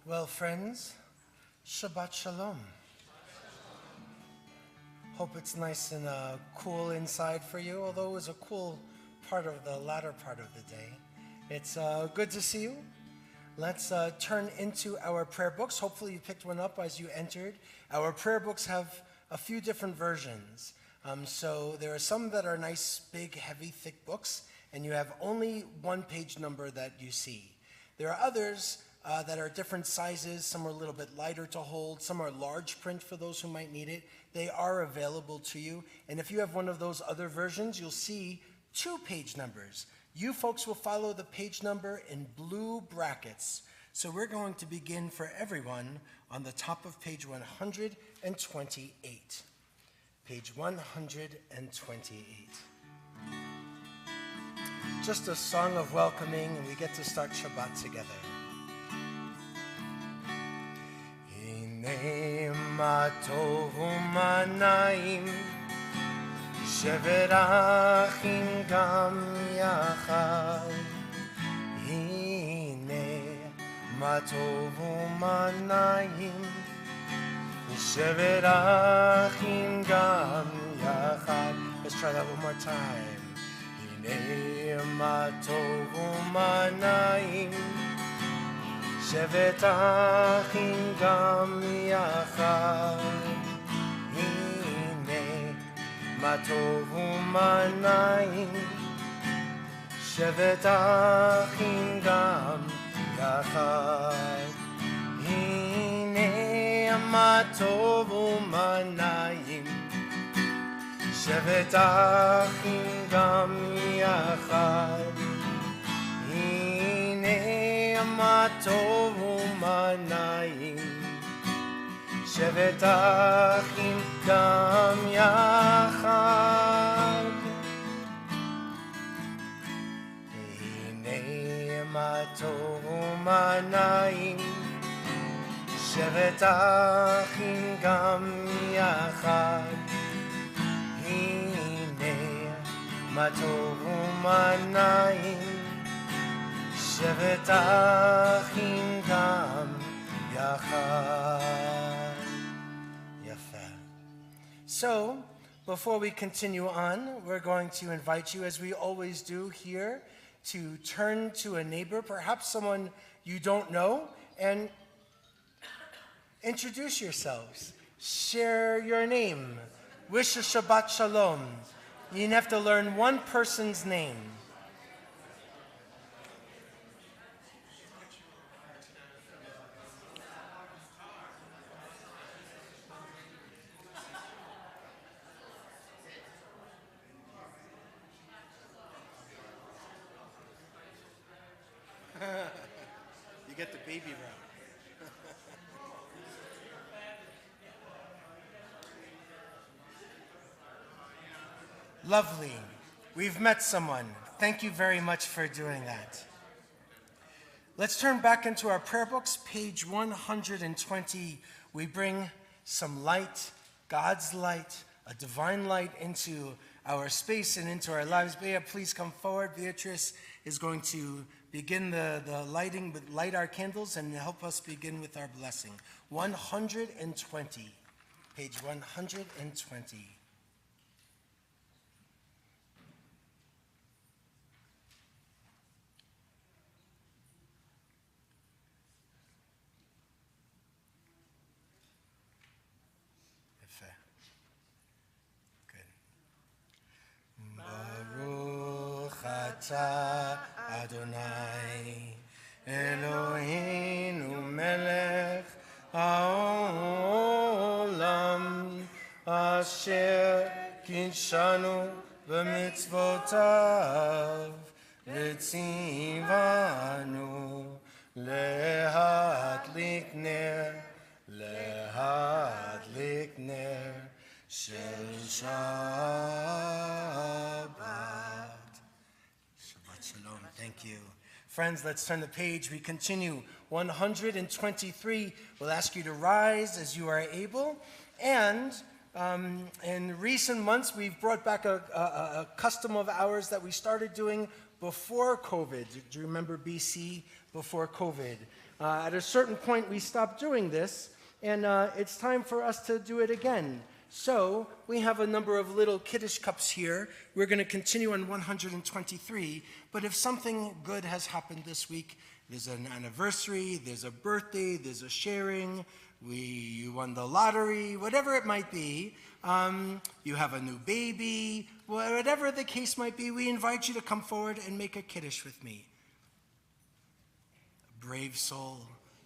Well, friends, Shabbat Shalom. Hope it's nice and cool inside for you, although it was a cool part of the latter part of the day. It's good to see you. Let's turn into our prayer books. Hopefully you picked one up as you entered. Our prayer books have a few different versions. So there are some that are nice, big, heavy, thick books, and you have only one page number that you see. There are others that are different sizes. Some are a little bit lighter to hold. Some are large print for those who might need it. They are available to you. And if you have one of those other versions, you'll see 2 page numbers. You folks will follow the page number in blue brackets. So we're going to begin for everyone on the top of page 128. Page 128. Just a song of welcoming, and we get to start Shabbat together. Hine ma tov u'ma na'im, shevet achim gam yachad. Hine ma tov u'ma na'im, shevet achim gam yachad. Let's try that one more time. Hine ma tov u'ma na'im, shevet achim gam yachad. Hine ma tov u'ma na'im, shevet achim gam yachad. Hine ma tov u'ma na'im, shevet achim gam yachad. Ma tov u'ma na'im, shevet achim gam yachad. Hine ma tov u'ma na'im, shevet achim gam yachad. Hine ma tov u'ma na'im, shevet achim gam yachad. Yafeh. So, before we continue on, we're going to invite you, as we always do here, to turn to a neighbor, perhaps someone you don't know, and introduce yourselves. Share your name. Wish a Shabbat Shalom. You have to learn one person's name. You get the baby round. Lovely. We've met someone. Thank you very much for doing that. Let's turn back into our prayer books, page 120. We bring some light, God's light, a divine light into our space and into our lives. Bea, please come forward. Beatrice is going to begin the lighting, light our candles and help us begin with our blessing. 120, page 120. Baruch atah Adonai Eloheinu melech haolam asher kidshanu b'mitzvotav v'tzivanu lehadlik ner shel Shabbat. Shabbat Shalom. Thank you. Friends, let's turn the page. We continue 123. We'll ask you to rise as you are able. And in recent months, we've brought back a custom of ours that we started doing before COVID. Do you remember BC, before COVID? At a certain point, we stopped doing this, and it's time for us to do it again. So we have a number of little Kiddush cups here. We're going to continue on 123, but if something good has happened this week, there's an anniversary, there's a birthday, there's a sharing, you won the lottery, whatever it might be, you have a new baby, whatever the case might be, we invite you to come forward and make a Kiddush with me. A brave soul.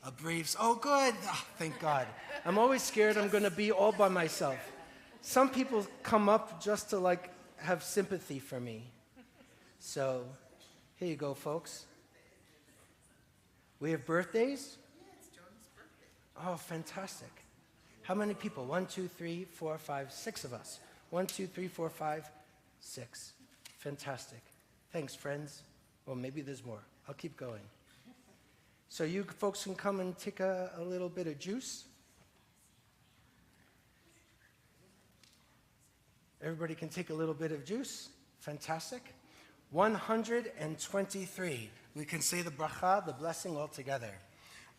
Oh, good. Oh, thank God. I'm always scared I'm going to be all by myself. Some people come up just to have sympathy for me. So, here you go, folks. We have birthdays? Yeah, it's John's birthday. Oh, fantastic. How many people? 1, 2, 3, 4, 5, 6 of us. 1, 2, 3, 4, 5, 6. Fantastic. Thanks, friends. Well, maybe there's more. I'll keep going. So you folks can come and take a little bit of juice. Everybody can take a little bit of juice. Fantastic. 123. We can say the bracha, the blessing all together.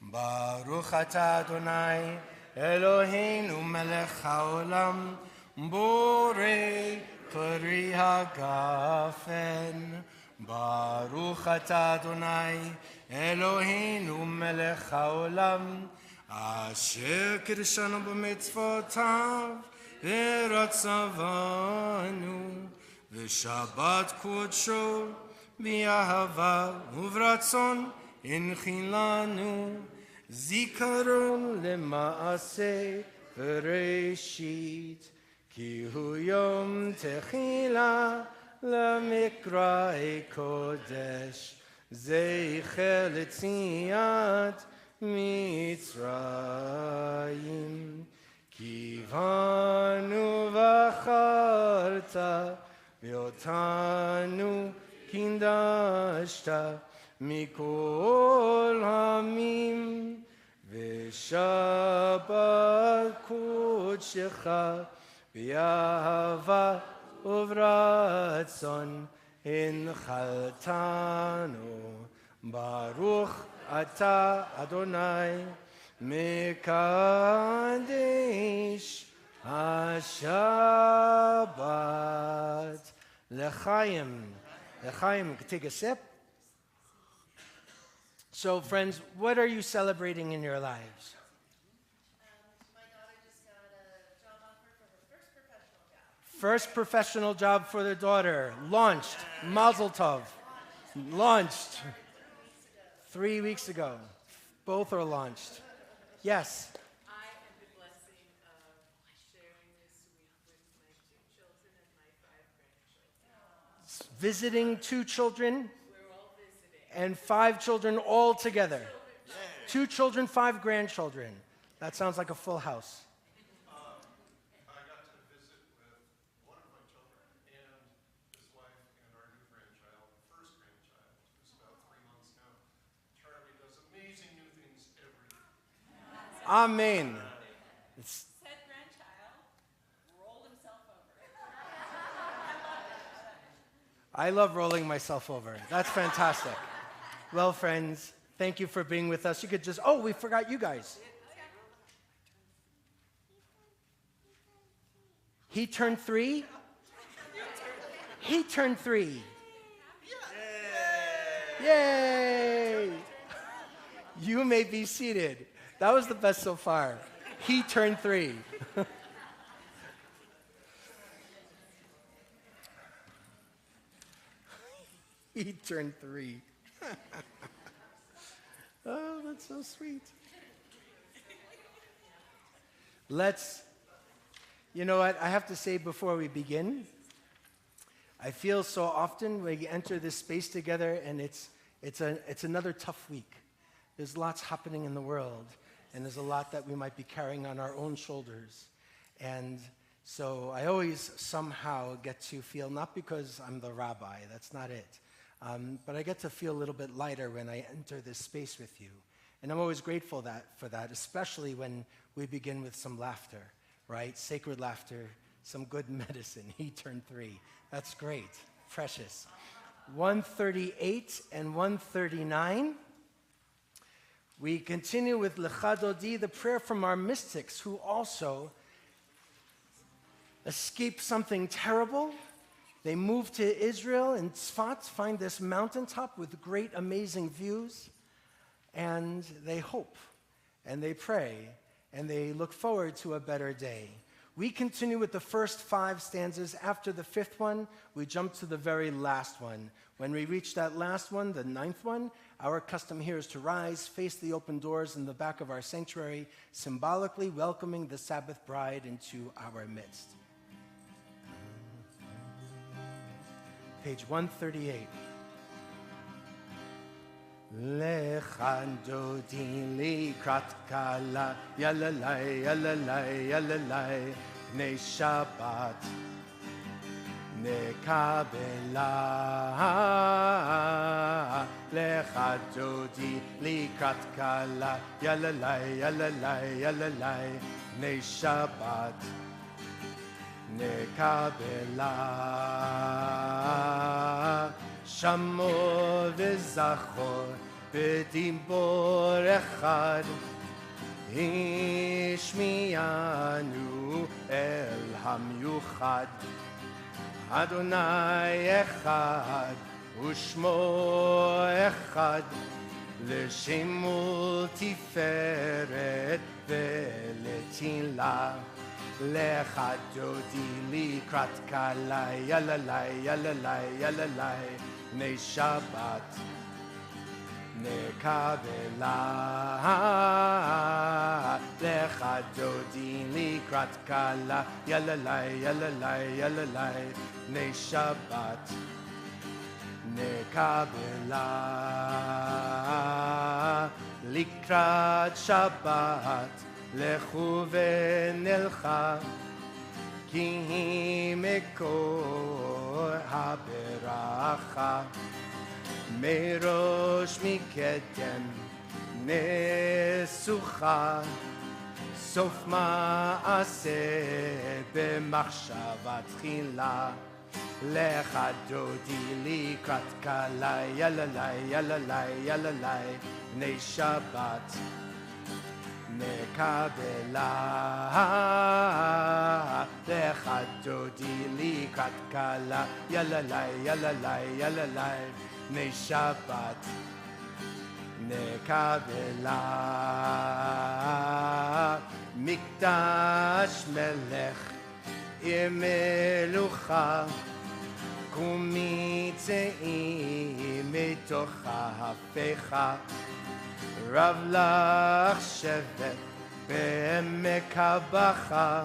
Baruch atah Adonai Eloheinu melech haolam borei peri hagafen. Baruch atah Adonai Eloheinu melech haolam asher kiddushanu b'mitzvotav v'ratzavanu v'shabbat kodsho v'ahava uvratzon inchilanu zikaron lema'aseh v'reshit ki hu yom techila למקראי קודש זכר ליציאת מצרים כי בנו בחרת ואותנו קידשת מכל העמים ושבת קודשך באהבה uvratzon inchaltanu baruch atah Adonai mekadesh hashabbat lechaim. Take a sip. So, friends, what are you celebrating in your lives? First professional job for their daughter. Launched. Mazel tov. Launched. 3 weeks ago. Both are launched. Yes? I had the blessing of sharing this week with my 2 children and my 5 grandchildren. Visiting 2 children. We're all visiting. And 5 children all together. 2 children, 5 grandchildren. That sounds like a full house. Amen. Said grandchild rolled himself over. I love rolling myself over. That's fantastic. Well, friends, thank you for being with us. You could just, we forgot you guys. He turned 3? He turned 3. Yay! You may be seated. That was the best so far. He turned 3. He turned 3. Oh, that's so sweet. You know what, I have to say before we begin, I feel so often we enter this space together and it's another tough week. There's lots happening in the world. And there's a lot that we might be carrying on our own shoulders. And so I always somehow get to feel, not because I'm the rabbi, that's not it, but I get to feel a little bit lighter when I enter this space with you. And I'm always grateful for that, especially when we begin with some laughter, right? Sacred laughter, some good medicine. He turned 3. That's great, precious. 138 and 139. We continue with Lecha Dodi, the prayer from our mystics who also escaped something terrible. They moved to Israel and Tzfat, find this mountaintop with great, amazing views, and they hope, and they pray, and they look forward to a better day. We continue with the first 5 stanzas. After the 5th one, we jump to the very last one. When we reach that last one, the 9th one, our custom here is to rise, face the open doors in the back of our sanctuary, symbolically welcoming the Sabbath bride into our midst. Page 138. Lecha Dodi likrat kala, yalalai, yalalai, yalalai, Nei Shabbat nekabela. Lecha Dodi likrat kala, yalalai, yalalai, yalalai, Nei Shabbat nekabela. Shamor v'zachor b'dimbor echad, ishmiyanu el hamyuchad. Adonai echad u'shmo echad, l'shemul tiferet v'letila. Lecha Dodi likrat kala, yalalai, yalalai, yalalai, Nei Shabbat nekabela. Lecha Dodi likrat kala, yalalai, yalalai, yalalai, Nei Shabbat nekabela. Likrat Shabbat לכו ונלכה, כי היא מקור הברכה. מראש מקדם נסוכה, סוף מעשה במחשבה תחילה. Lecha Dodi likrat kala, yalalai, yalalai, yalalai, Nei Shabbat nekabela. Lecha Dodi likrat kala, yalalai, yalalai, yalalai, Nei Shabbat nekabela. Mikdash melech melucha, קומי צאי מתוך ההפכה. רב לך שבט בעמק הבכה,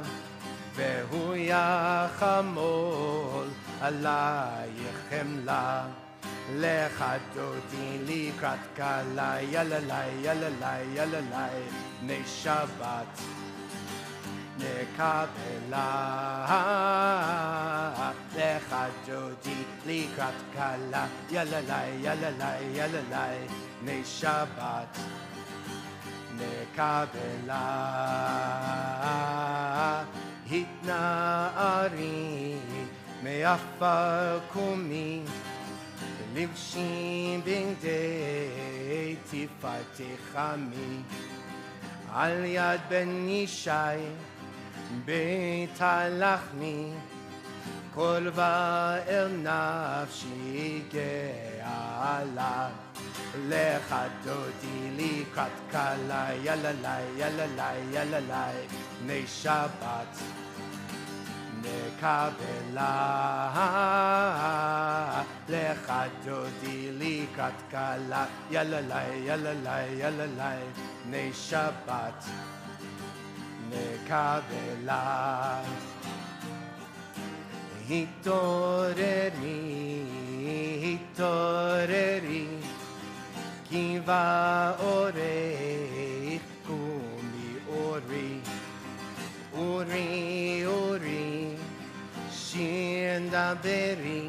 והוא יחמול עלייך חמלה. Lecha Dodi likrat kala, yalalai, yalalai, yalalai, Nei Shabbat nekabela. Lecha Dodi likrat kala, yalalai, yalalai, yalalai, Nei Shabbat nekabela. Hitna'ari me'afar kumi, לבשים בגדי תפארתך עמי. על יד בן ישי בית הלחמי, כל ואל נפשי גאלה. Lecha Dodi likrat kala, yalalai, yalalai, yalalai, Nei Shabbat nekabela. Lecha Dodi likrat kala, yalalai, yalalai, yalalai, Nei Shabbat nekabela. Hitoreri, hitoreri, ki va'orech kumi ori. Uri, uri, shir daberi,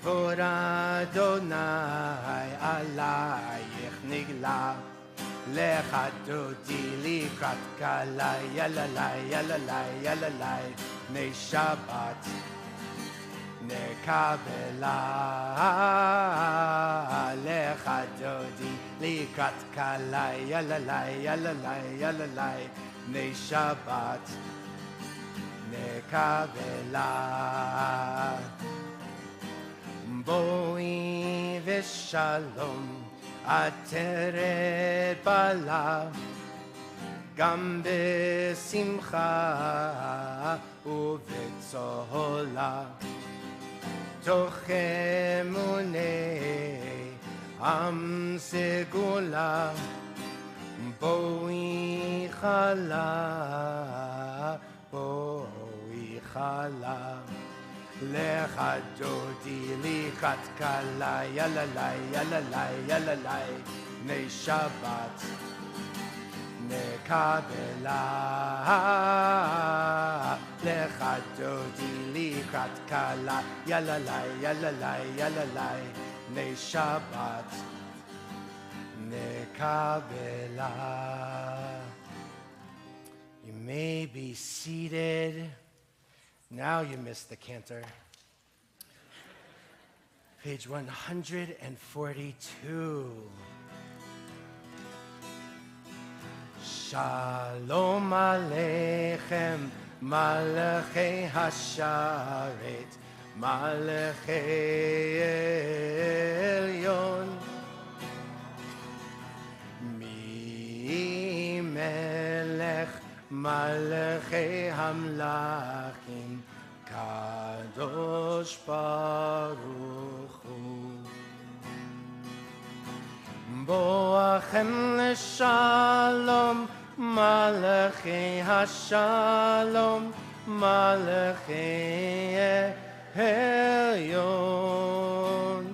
for Adonai alayich nigla. Lecha Dodi likrat kala, yalalai, yalalai, yalalai, Nei Shabbat נקבלה לך דודי לקראת קלה יללי יללי יללי בני שבת נקבלה בואי ושלום עטרת בלה גם בשמחה ובצהלה תוך אמוני עם סגולה בואי חלה בואי חלה לך דודי לקראת קלה יללי יללי יללי בני שבת נקבלה לך דודי לקראת קלה יללי יללי יללי בני שבת נקבלה. You may be seated. Now you missed the cantor. Page 142. Shalom Aleichem, Malachei Hasharet, Malachei Elyon. Mi Melech, Malachei Hamlachim, Kadosh Baruch Hu. Boachem leshalom, Malachei Hashalom, Malachei Elyon.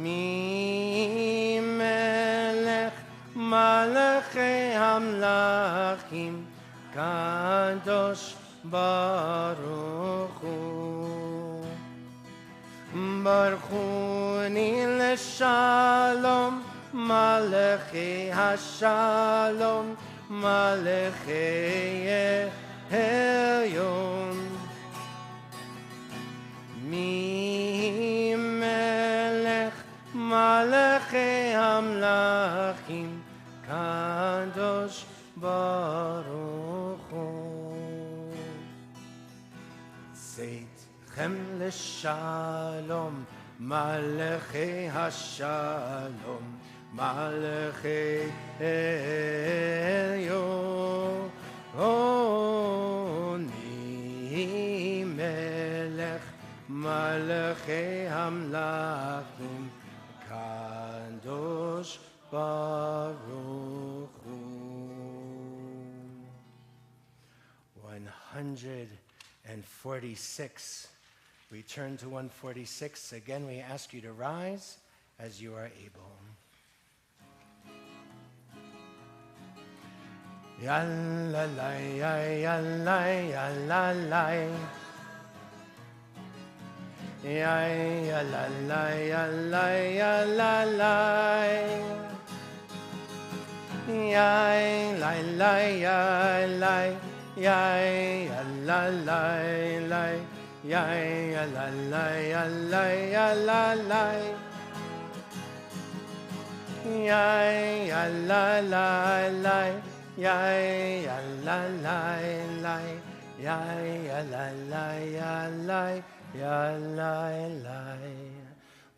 Mi Melech, Malachei Hamlachim, Kadosh Baruch Hu. Baruchuni leshalom, Malachei Hashalom, Malachei Elyon. Mi Melech, Malachei Hamlachim, Kadosh Baruch Hu. Seitchem leshalom, Malachei Hashalom, Malachei Elyon. Ni Melech, Malachei Hamlachim, Kadosh Baruch Hu. 146. We turn to 146. Again, we ask you to rise as you are able. Yalalai, yalalai, yalalai. Yalalai, yalalai, yalalai. Yalalai, yalalai, yalalai. Yalalai, yalalai, yalalai. Yalalai, yalalai, yalalai, yalalai.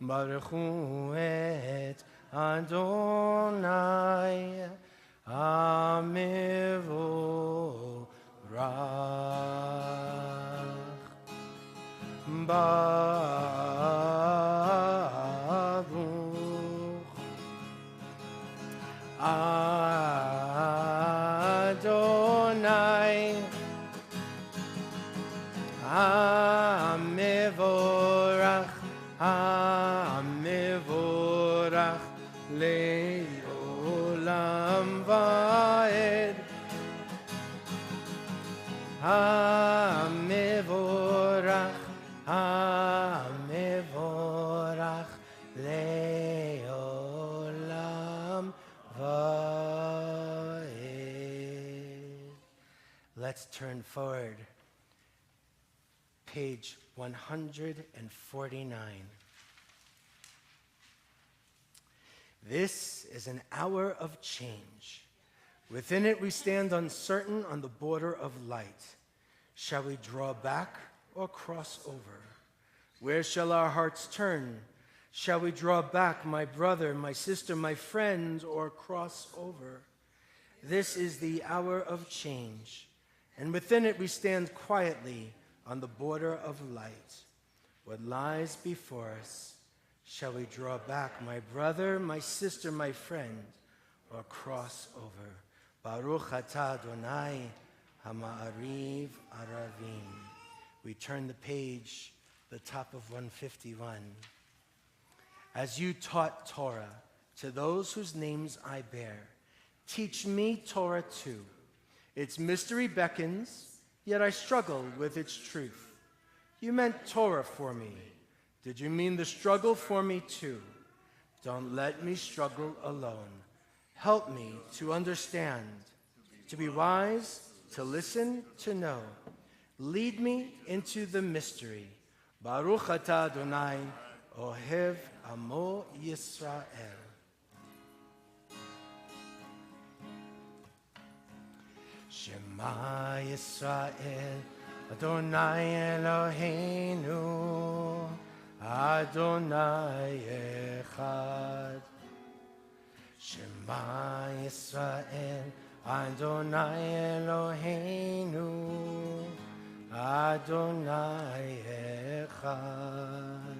Baruch Hu et Adonai Amivorach. Baruch Adonai Amivorach, Amivorach le'olam va'ed. Amivorach, Amivorach le'olam va'ed. Let's turn forward. page 149. This is an hour of change. Within it we stand uncertain on the border of light. Shall we draw back or cross over? Where shall our hearts turn? Shall we draw back, my brother, my sister, my friend, or cross over? This is the hour of change, and within it we stand quietly on the border of light. What lies before us? Shall we draw back, my brother, my sister, my friend, or cross over? Baruch atah Adonai hama'ariv aravim. We turn the page, the top of 151. As you taught Torah to those whose names I bear, teach me Torah too. Its mystery beckons, yet I struggle with its truth. You meant Torah for me. Did you mean the struggle for me too? Don't let me struggle alone. Help me to understand, to be wise, to listen, to know. Lead me into the mystery. Baruch atah Adonai, ohev amo Yisrael. Shema Yisrael, Adonai Eloheinu, Adonai Echad. Shema Yisrael, Adonai Eloheinu, Adonai Echad.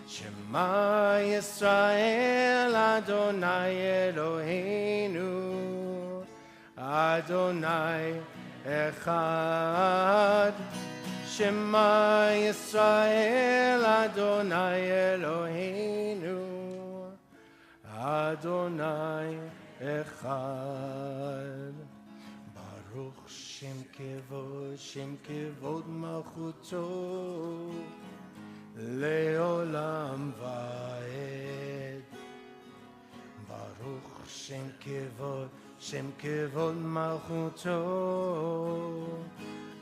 Shema Yisrael, Adonai Eloheinu, Adonai Echad. Shema Yisrael, Adonai Eloheinu, Adonai Echad. Baruch Shem Kevod Malchuto, Leolam Vaed. Baruch Shem Kevod Malchuto,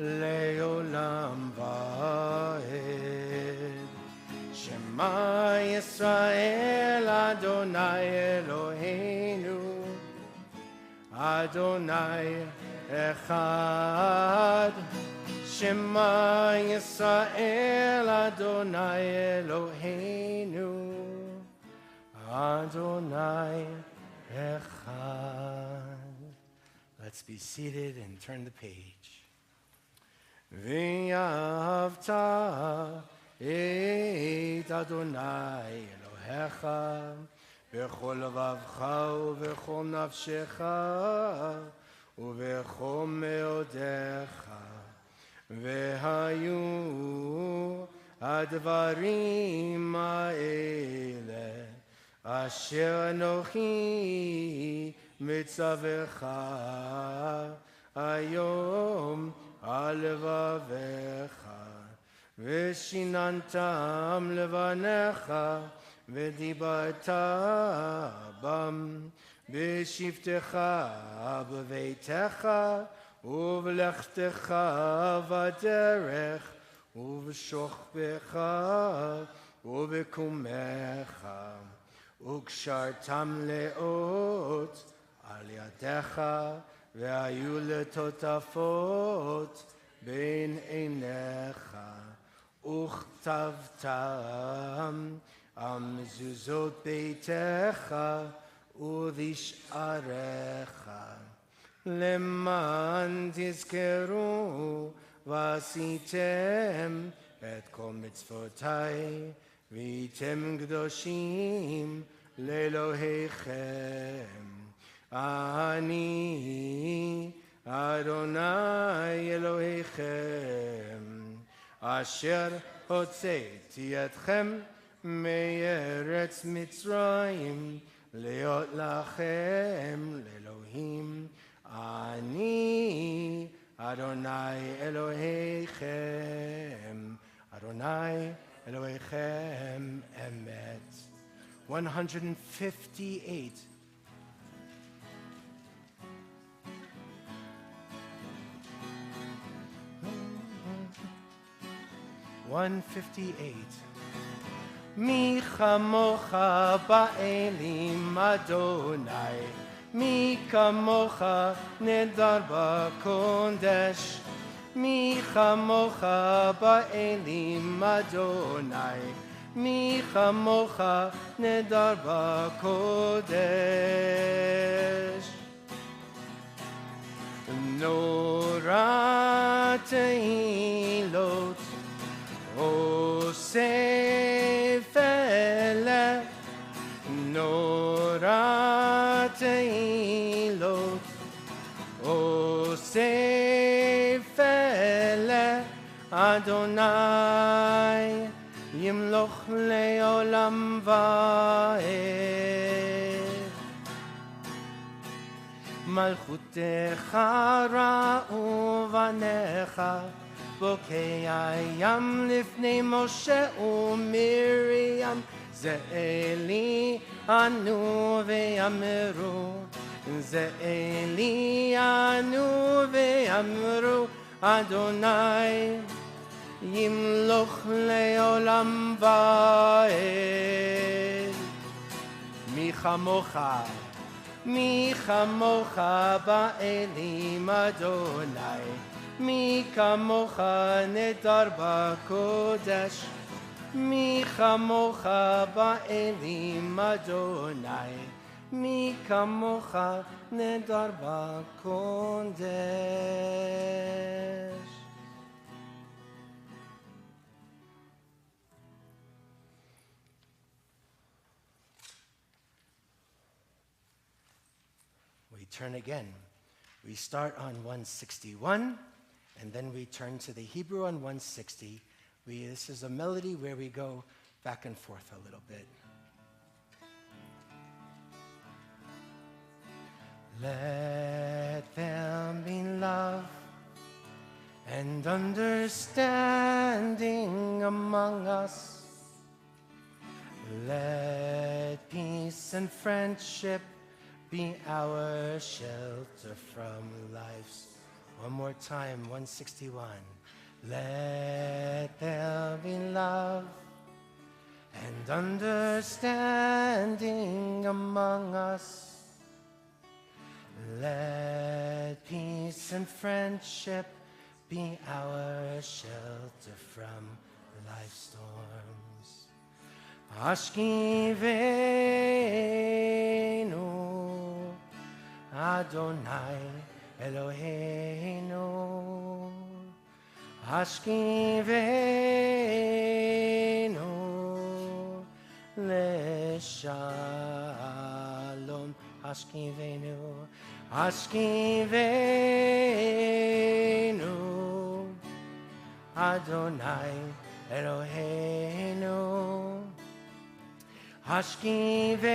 Leolam Vaed. Shema Yisrael, Adonai Eloheinu, Adonai Echad. Shema Yisrael, Adonai Eloheinu, Adonai Echad. Let's be seated and turn the page. V'yavta et Adonai Elohecha b'chol levavcha u'b'chol nafshecha u'b'chol meodecha v'hayu advarim ha'ele asher anochi mitzavecha hayom al levavecha v'shinantam levanecha v'dibarta bam b'shivtecha b'veitecha uv'lechtecha v'derech uv'shochbecha uv'kumecha ukshartam leot al yadecha v'ayu letotafot ben einecha uchtavtam amzuzot beitecha u'visharecha leman tizkeru vasitem et kol mitzvotai v'item gdoshim lelohechem. Ani Adonai Elohechem asher hotzeiti etchem me'eretz Mitzrayim leot lachem le'Elohim. Ani Adonai Elohechem, Adonai Elohechem emet. 158. 158. Mi chamocha ba'elim Adonai, mi kamocha nedar b'kodesh, mi chamocha ba'elim Adonai, mi chamocha nedar b'kodesh. Nora tehilot osefele, Nora tehilot osefele, Adonai yimloch leolam va'ed. Malchutecha ra'u vanecha, bokei hayam lifnei Moshe uMiriam, ze'eli anu ve'amru, ze'eli anu ve'amru, Adonai yimloch leolam va'ed. Mi chamocha, mi chamocha ba'elim Adonai, mi kamocha nedar b'kodesh, mi chamocha ba'elim Adonai, mi kamocha nedar b'kodesh. We turn again. We start on 161, and then we turn to the Hebrew on 160. This is a melody where we go back and forth a little bit. Let there be love and understanding among us. Let peace and friendship be our shelter from life's. One more time, 161. Let there be love and understanding among us. Let peace and friendship be our shelter from life's storms. Ashkivenu Adonai Eloheinu, Ashkivenu Leshalom, Ashkivenu, Ashkivenu Adonai Eloheinu, Ashkivenu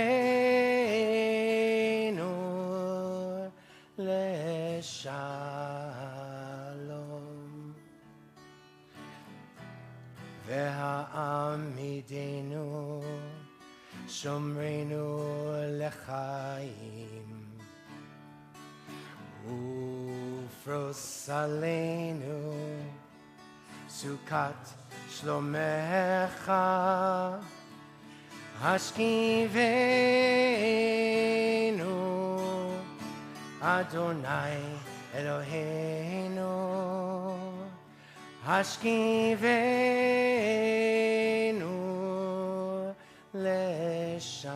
Leshalom. Ve'amidenu Shomrenu Lechaim, Ufros Aleinu Sukat Shlomecha, Ashkivenu Adonai Eloheinu, Ashkivenu Leshalom.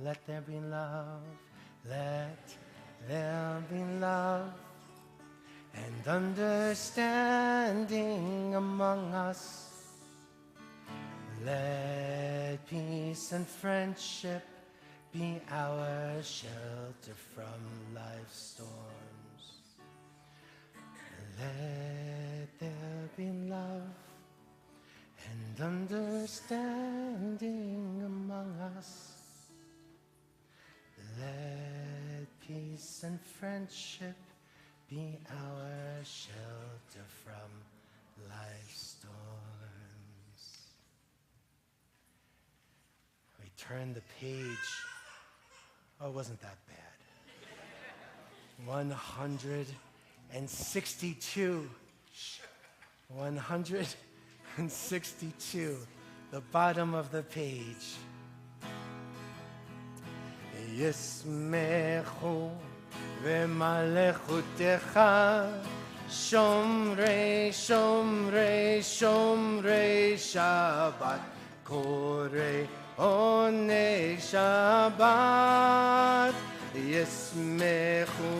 Let there be love, let there be love and understanding among us. Let peace and friendship be our shelter from life's storms. Let there be love and understanding among us. Let peace and friendship be our shelter from life's storms. We turn the page. Oh, it wasn't that bad. 162. 162, the bottom of the page. Yismechu v'malechutecha shomrei shomrei shomrei Shabbat korei onei Shabbat Yismechu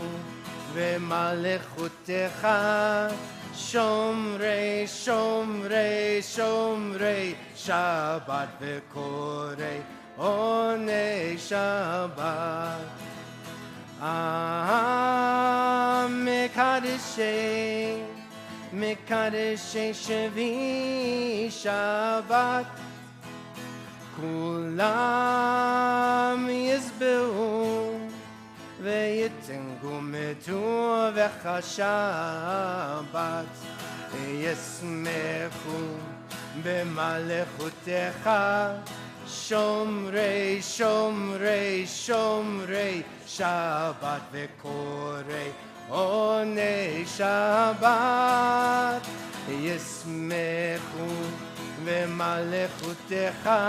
v'malechutecha shomrei shomrei shomrei Shabbat v'korei onei Shabbat Mekadeshei Mekadeshei Shevi Shabbat Kulam Yizbehu V'yitengu metu v'chashabat Yismechu b'malechutecha Shomrei, shomrei, shomrei, Shabbat v'korei onei Shabbat Yismechu v'malechutecha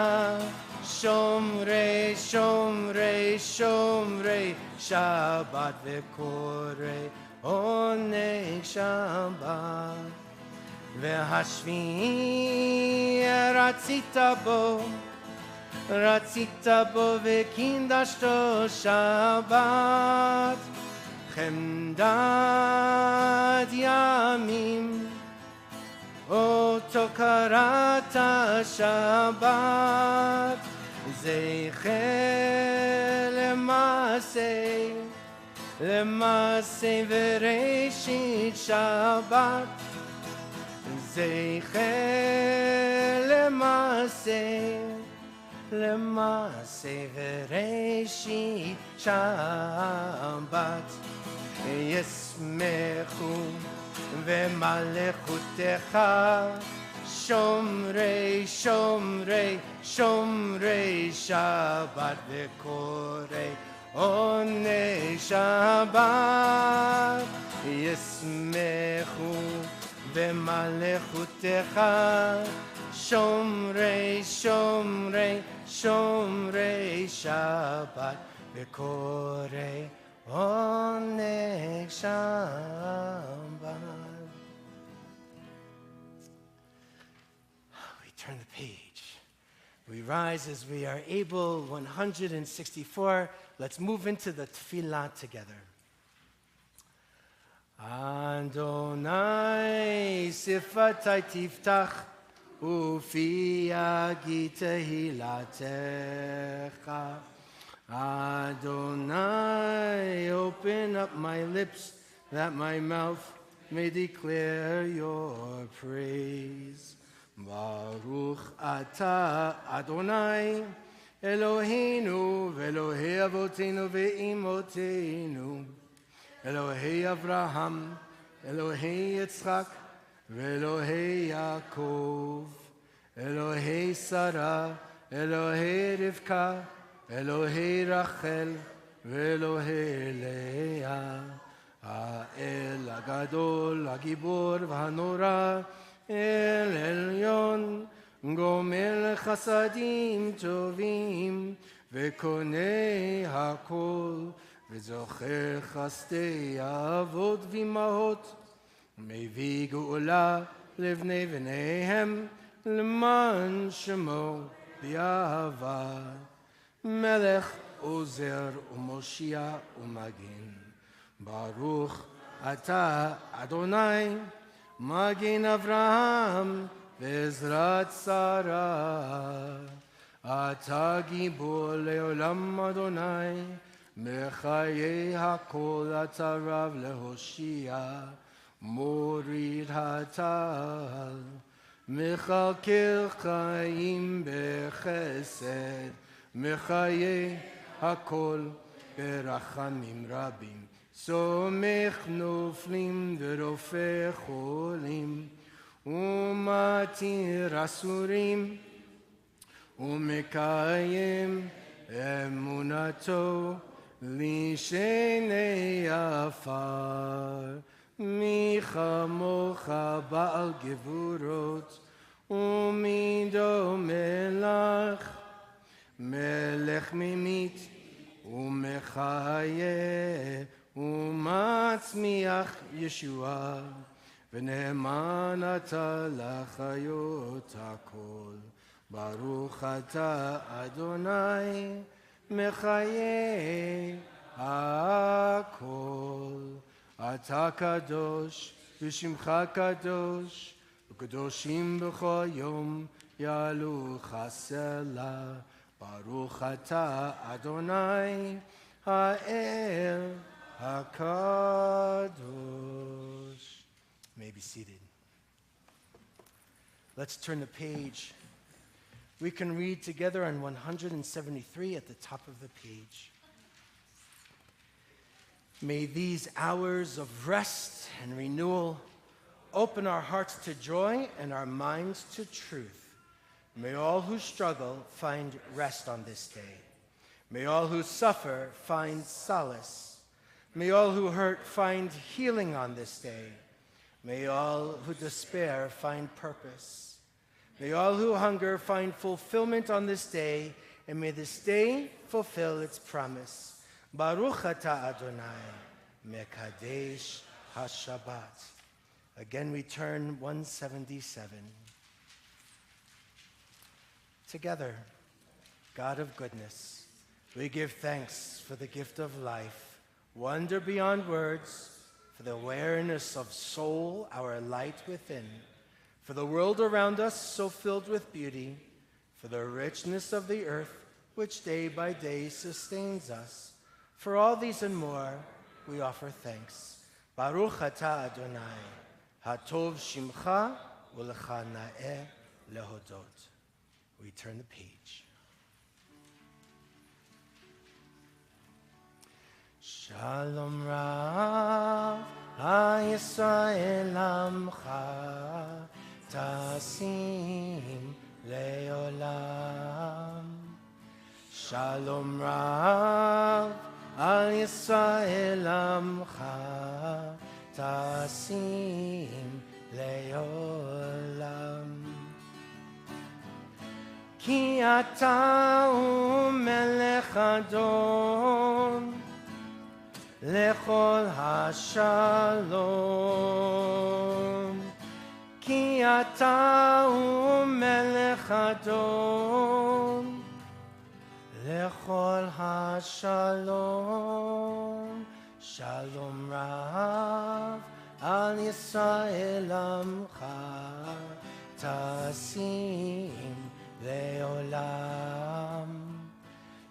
Shomrei, shomrei, shomrei, Shabbat v'korei onei Shabbat V'hashvi ratzita bo Ratzita bo v'kindashto Shabbat Chemdat yamim Oto karata Shabbat Zeicher למעשה וראשית שבת זכר למעשה וראשית שבת ישמחו ומלכותך שומרי שבת וקוראי עוני שבת ישמחו ומלכותך שומרי שבת וקוראי עוני שבת. Turn the page. We rise as we are able. 164. Let's move into the tefillah together. Adonai sifatai tiftach ufi yagi tehilatecha. Adonai, open up my lips that my mouth may declare your praise. Baruch atah Adonai Eloheinu ve'Elohei avoteinu ve'imotenu Elohei Avraham Elohei Yitzchak ve'Elohei Yaakov Elohei Sarah Elohei Rivka Elohei Rachel ve'Elohei Leah Ha'el Hagadol Hagibor v'Hanora El Elyon Gomel Chasadim Tovim Vekonei Hakol Vezocher Chastei Avot Vimahot Mevi Geula Levnei V'neihem Leman Shemo B'Yahava Melech Ozer Umoshia Umagin Baruch Atah Adonai Magin Avraham Bezrat Sarah Ata Gibor Leolam Adonai Mechayei Hakol Ata Rav Lehoshia Morid Hatal Mechalkel Chaim Bechesed Mechayei Hakol Berachamim Rabim סומך נופלים ורופא חולים ומתיר אסורים ומקיים אמונתו לשני עפר מי כמוך בעל גבורות, ומי דומה לך, מלך ממית ומחיה ומצמיח ישועה, ונאמן אתה לחיות הכל. ברוך אתה אדוני מחיי הכל. אתה קדוש ושמך קדוש, וקדושים בכל יום יעלוך סלה. ברוך אתה אדוני האל הקדוש. You may be seated. Let's turn the page. We can read together on 173 at the top of the page. May these hours of rest and renewal open our hearts to joy and our minds to truth. May all who struggle find rest on this day. May all who suffer find solace. May all who hurt find healing on this day. May all who despair find purpose. May all who hunger find fulfillment on this day, and may this day fulfill its promise. Baruch atah Adonai, Mekadesh HaShabbat. Again we turn 177. Together, God of goodness, we give thanks for the gift of life, wonder beyond words, for the awareness of soul, our light within, for the world around us so filled with beauty, for the richness of the earth which day by day sustains us. For all these and more, we offer thanks. Baruch atah Adonai, hatov shimcha u'lecha na'eh lehodot. We turn the page. Shalom Rav HaYisrael Amcha Tasim Leolam. Shalom Rav HaYisrael Amcha Tasim Leolam. Ki ata hu melech adon lechol hashalom. Ki ata hu melech adon lechol hashalom. Shalom Rav al Yisrael amcha tasim leolam.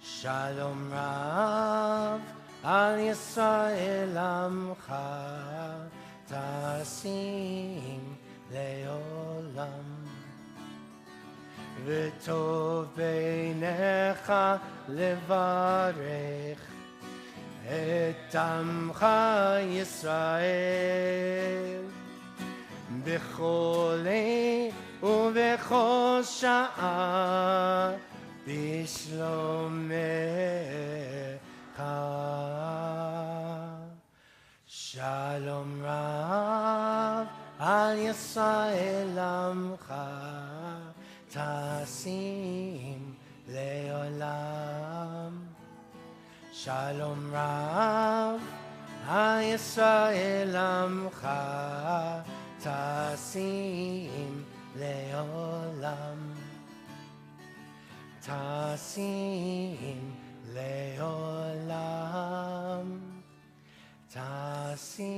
Shalom Rav al Yisrael amcha tasim leolam. V'tov beinecha levarech et amcha Yisrael b'chol עת ובכל שעה בשלומך. שלום רב על ישראל עמך תשים לעולם. שלום רב על ישראל עמך תשים לעולם. תשים לעולם. תשים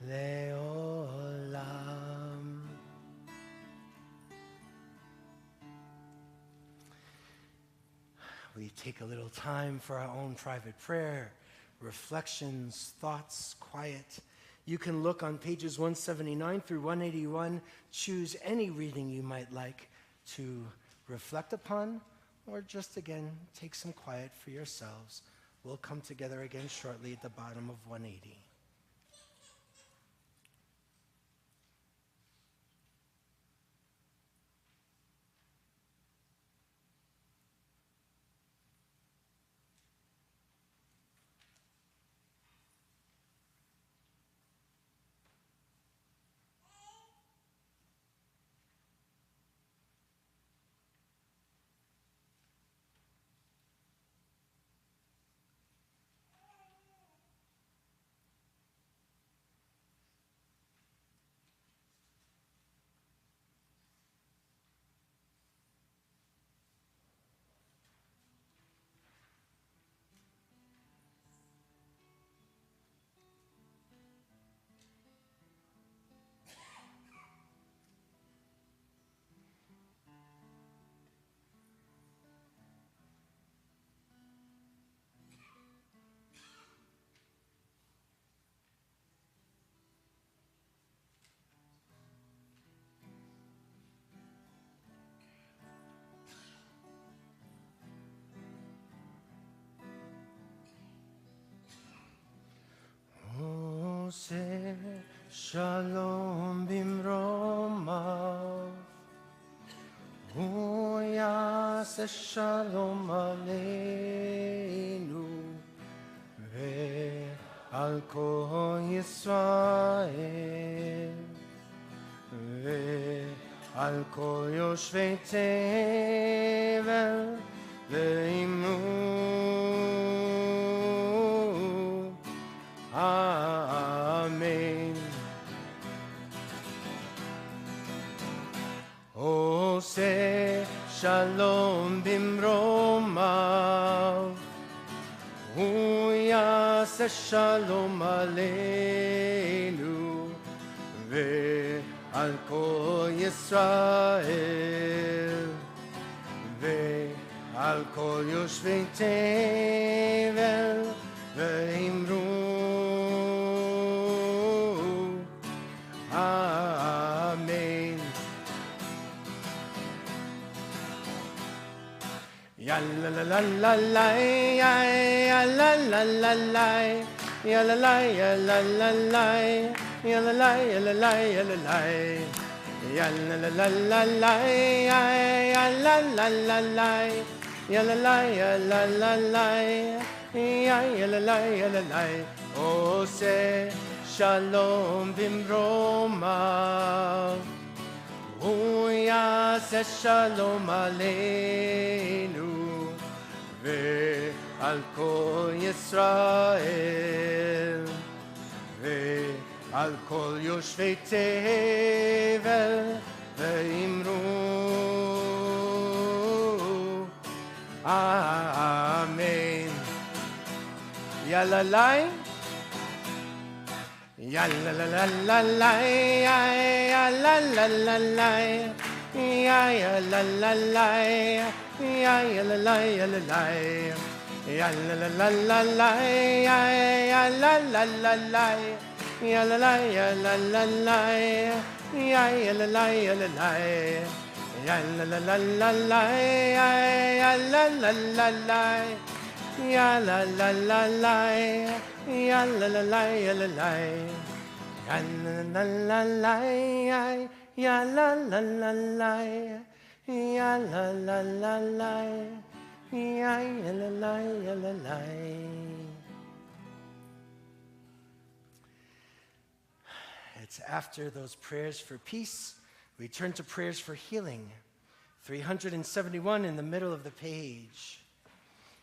לעולם. We take a little time for our own private prayer, reflections, thoughts, quiet. You can look on pages 179 through 181, choose any reading you might like to reflect upon, or just again, take some quiet for yourselves. We'll come together again shortly at the bottom of 180. עושה שלום במרומיו, הוא יעשה שלום עלינו ועל כל ישראל ועל כל יושבי תבל ואמרו אמן. עושה שלום במרומיו, הוא יעשה שלום עלינו ועל כל ישראל ועל כל יושבי תבל ואמרו אמן. Ya la la la la la, ya la la la la, ya la la ya la la la, ya la la ya la la ya la la, ya la la la la la, ya la la la la, ya la la ya la la la, ya la la ya la la. עושה שלום במרומיו, הוא יעשה שלום עלינו ועל כל ישראל ועל כל יושבי תבל ואמרו אמן. יאללה לי יאללה la la la la, yalla la la la, yalla la la, yalla la yalla la, yalla la la la la, yalla la la la, yalla la yalla la la, yalla la yalla la, yalla la la la la, yalla la la la, yalla la la la. Ya la la la ya la la, ya la la la la, ya la la la la, ya la la la la, ya la la ya la la. It's after those prayers for peace, we turn to prayers for healing. 371 in the middle of the page.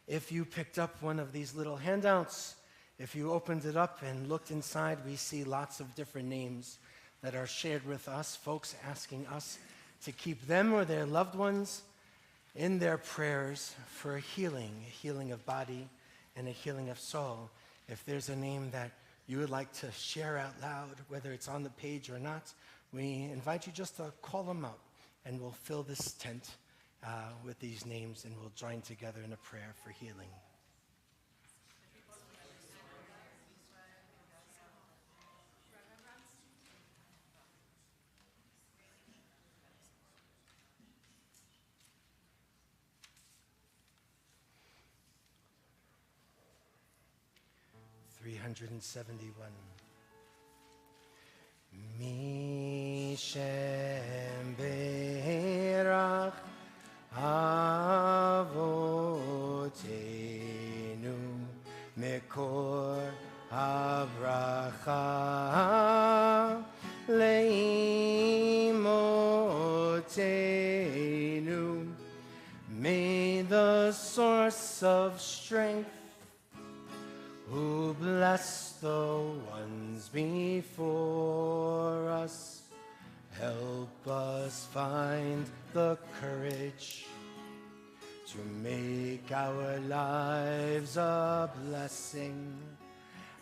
If you picked up one of these little handouts, if you opened it up and looked inside, we see lots of different names that are shared with us, folks asking us to keep them or their loved ones in their prayers for a healing of body and a healing of soul. If there's a name that you would like to share out loud, whether it's on the page or not, we invite you just to call them up and we'll fill this tent with these names and we'll join together in a prayer for healing. Mi Shem Berach Avotenu Mekor Havracha Leimotenu. May the source of strength who bless the ones before us, help us find the courage to make our lives a blessing,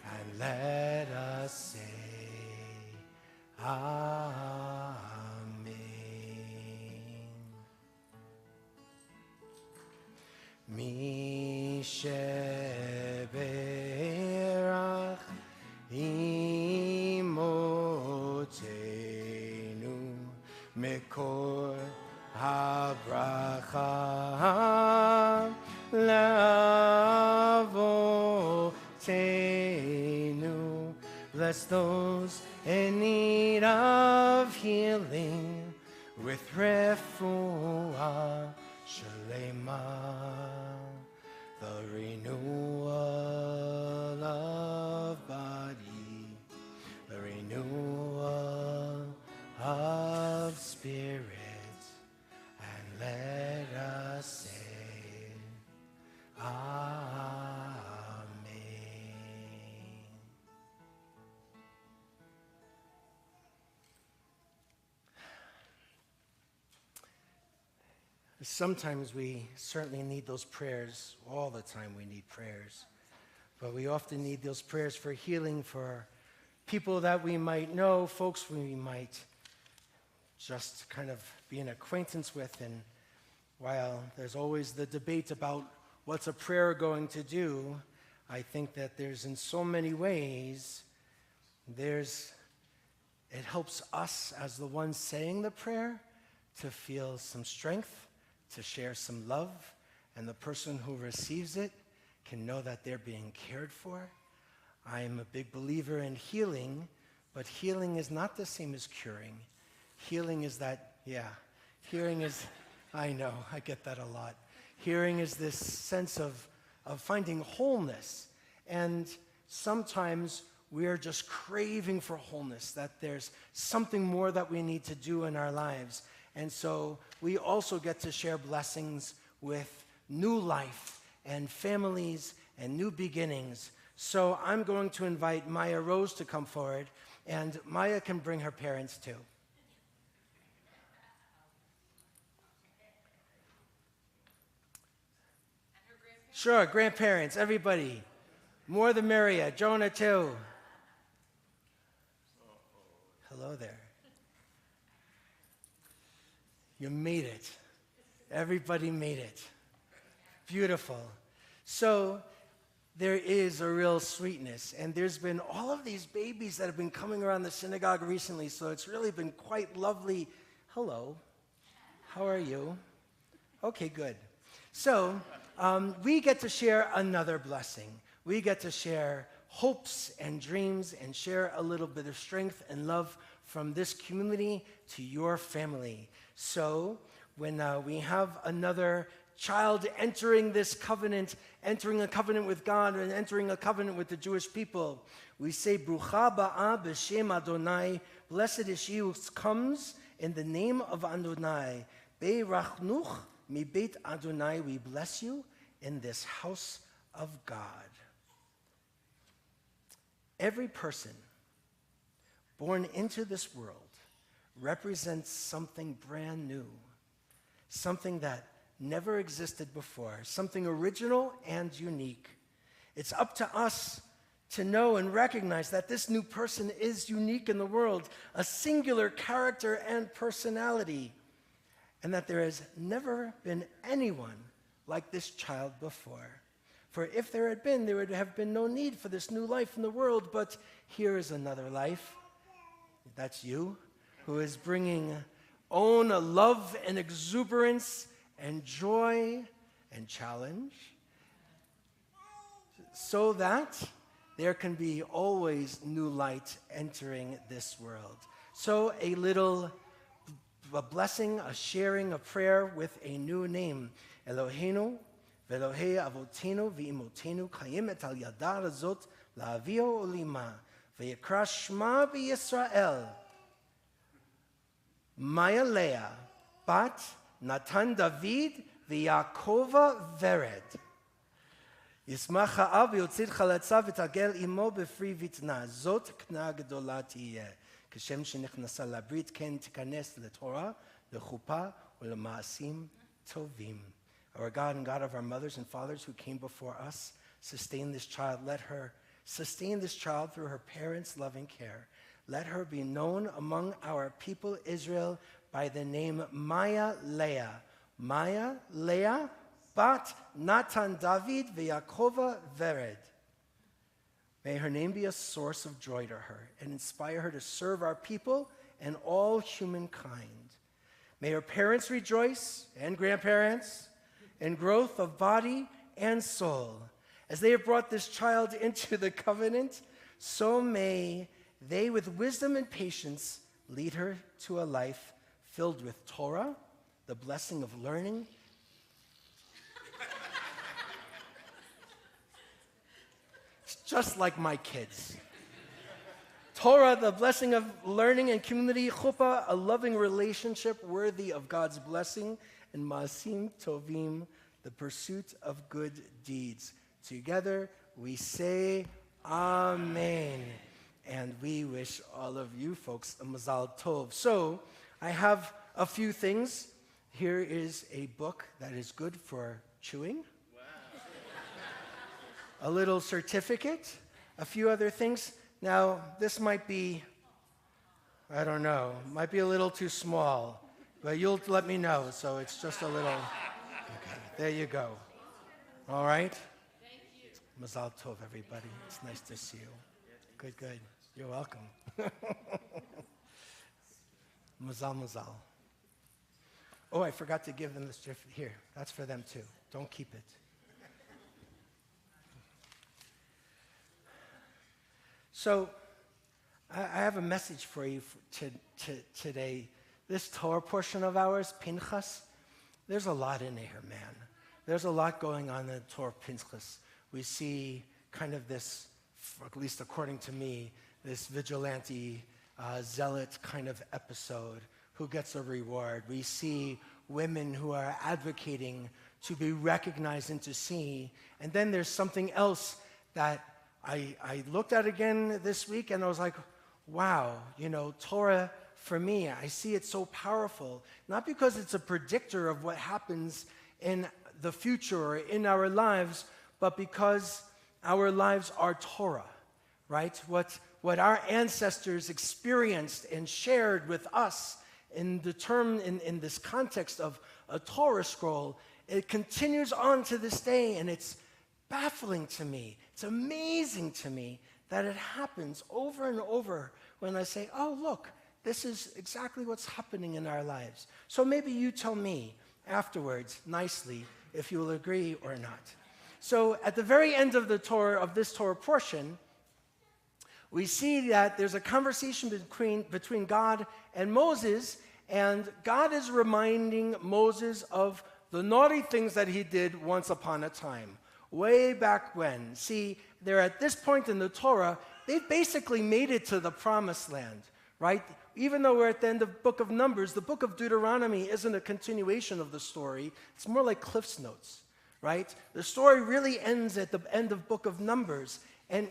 and let us say Amen. Mi sheberach imotenu mekor habracha leavotenu Bless those in need of healing with refuah shalema, the renewal of body, the renewal of spirit, and let us say, Amen. Sometimes we certainly need those prayers. All the time we need prayers. But we often need those prayers for healing for people that we might know, folks we might just kind of be an acquaintance with. And while there's always the debate about what's a prayer going to do, I think that there's in so many ways, it helps us as the ones saying the prayer to feel some strength, to share some love, and the person who receives it can know that they're being cared for. I'm a big believer in healing, but healing is not the same as curing. Healing is I know, I get that a lot. Healing is this sense of finding wholeness. And sometimes we're just craving for wholeness, that there's something more that we need to do in our lives. And so we also get to share blessings with new life and families and new beginnings. So I'm going to invite Maya Rose to come forward, and Maya can bring her parents too. Sure, grandparents, everybody. More the merrier. Jonah too. Hello there. You made it. Everybody made it. Beautiful. So there is a real sweetness, and there's been all of these babies that have been coming around the synagogue recently, so it's really been quite lovely. Hello. How are you? Okay, good. So we get to share another blessing. We get to share hopes and dreams and share a little bit of strength and love from this community to your family. So when we have another child entering this covenant, entering a covenant with God and entering a covenant with the Jewish people, we say, Brucha ba'a b'shem Adonai, blessed is she who comes in the name of Adonai. Be'rachnuch mi beit Adonai, we bless you in this house of God. Every person born into this world represents something brand new, something that never existed before, something original and unique. It's up to us to know and recognize that this new person is unique in the world, a singular character and personality, and that there has never been anyone like this child before. For if there had been, there would have been no need for this new life in the world, but here is another life. That's you, who is bringing own love and exuberance and joy and challenge, so that there can be always new light entering this world. So a blessing, a sharing, a prayer with a new name. Eloheinu ve'Elohei avotenu ve'imotenu kayim et al yada razot la'avio olima ve'yikra shma b'Yisrael Maya Leah bat Natan David ve'Yakova Vered. Yismach ha'av v'yotzid chalatza v'tagel imo b'fri vitna. Zot kna gedola tiyeh. Kashem shenechnasa labrit ken tikanes leTorah, lechuppah, u'lema'asim tovim. Our God and God of our mothers and fathers who came before us, sustain this child. Let her sustain this child through her parents' loving care. Let her be known among our people Israel by the name Maya Leah. Maya Leah bat Natan David ve'Yakova Vered. May her name be a source of joy to her and inspire her to serve our people and all humankind. May her parents rejoice, and grandparents, in growth of body and soul as they have brought this child into the covenant, so may they with wisdom and patience lead her to a life filled with Torah, the blessing of learning. It's just like my kids. Torah, the blessing of learning and community. Chuppah, a loving relationship worthy of God's blessing. And Maasim Tovim, the pursuit of good deeds. Together we say Amen. And we wish all of you folks a Mazal Tov. So I have a few things. Here is a book that is good for chewing. Wow. A little certificate. A few other things. Now, this might be, I don't know, might be a little too small, but you'll let me know, so it's just a little, okay, there you go. All right? Thank you. Mazal Tov, everybody. It's nice to see you. Good, good. You're welcome. Mazal, mazal. Oh, I forgot to give them this gift. Here, that's for them too. Don't keep it. So, I have a message for you today. This Torah portion of ours, Pinchas, there's a lot in here, man. There's a lot going on in Torah Pinchas. We see kind of this, at least according to me, this vigilante, zealot kind of episode who gets a reward. We see women who are advocating to be recognized and to see. And then there's something else that I looked at again this week, and I was like, wow, Torah, for me, I see it so powerful, not because it's a predictor of what happens in the future or in our lives, but because our lives are Torah, right? What our ancestors experienced and shared with us in this context of a Torah scroll, it continues on to this day, and it's baffling to me. It's amazing to me that it happens over and over when I say, oh, look, this is exactly what's happening in our lives. So maybe you tell me afterwards, nicely, if you will agree or not. So at the very end of this Torah portion, we see that there's a conversation between God and Moses, and God is reminding Moses of the naughty things that he did once upon a time. Way back when. See, they're at this point in the Torah, they've basically made it to the promised land, right? Even though we're at the end of the book of Numbers, the book of Deuteronomy isn't a continuation of the story. It's more like Cliff's Notes, right? The story really ends at the end of book of Numbers. And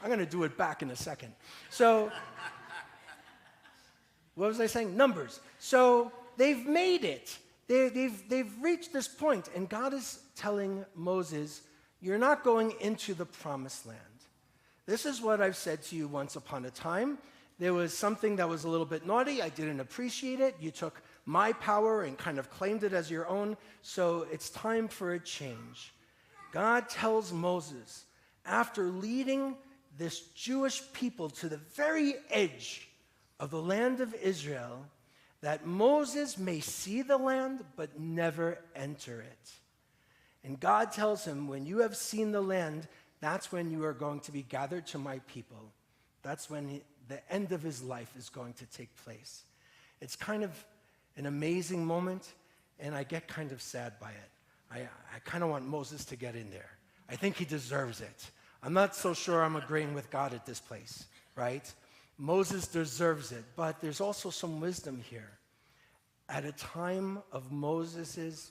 I'm going to do it back in a second. So, what was I saying? Numbers. So, they've made it. They've reached this point, and God is telling Moses, you're not going into the promised land. This is what I've said to you once upon a time. There was something that was a little bit naughty. I didn't appreciate it. You took my power and kind of claimed it as your own, so it's time for a change. God tells Moses, after leading this Jewish people to the very edge of the land of Israel, that Moses may see the land but never enter it. And God tells him, when you have seen the land, that's when you are going to be gathered to my people. That's when the end of his life is going to take place. It's kind of an amazing moment, and I get kind of sad by it. I kind of want Moses to get in there. I think he deserves it. I'm not so sure I'm agreeing with God at this place, right? Moses deserves it, but there's also some wisdom here. At a time of Moses's,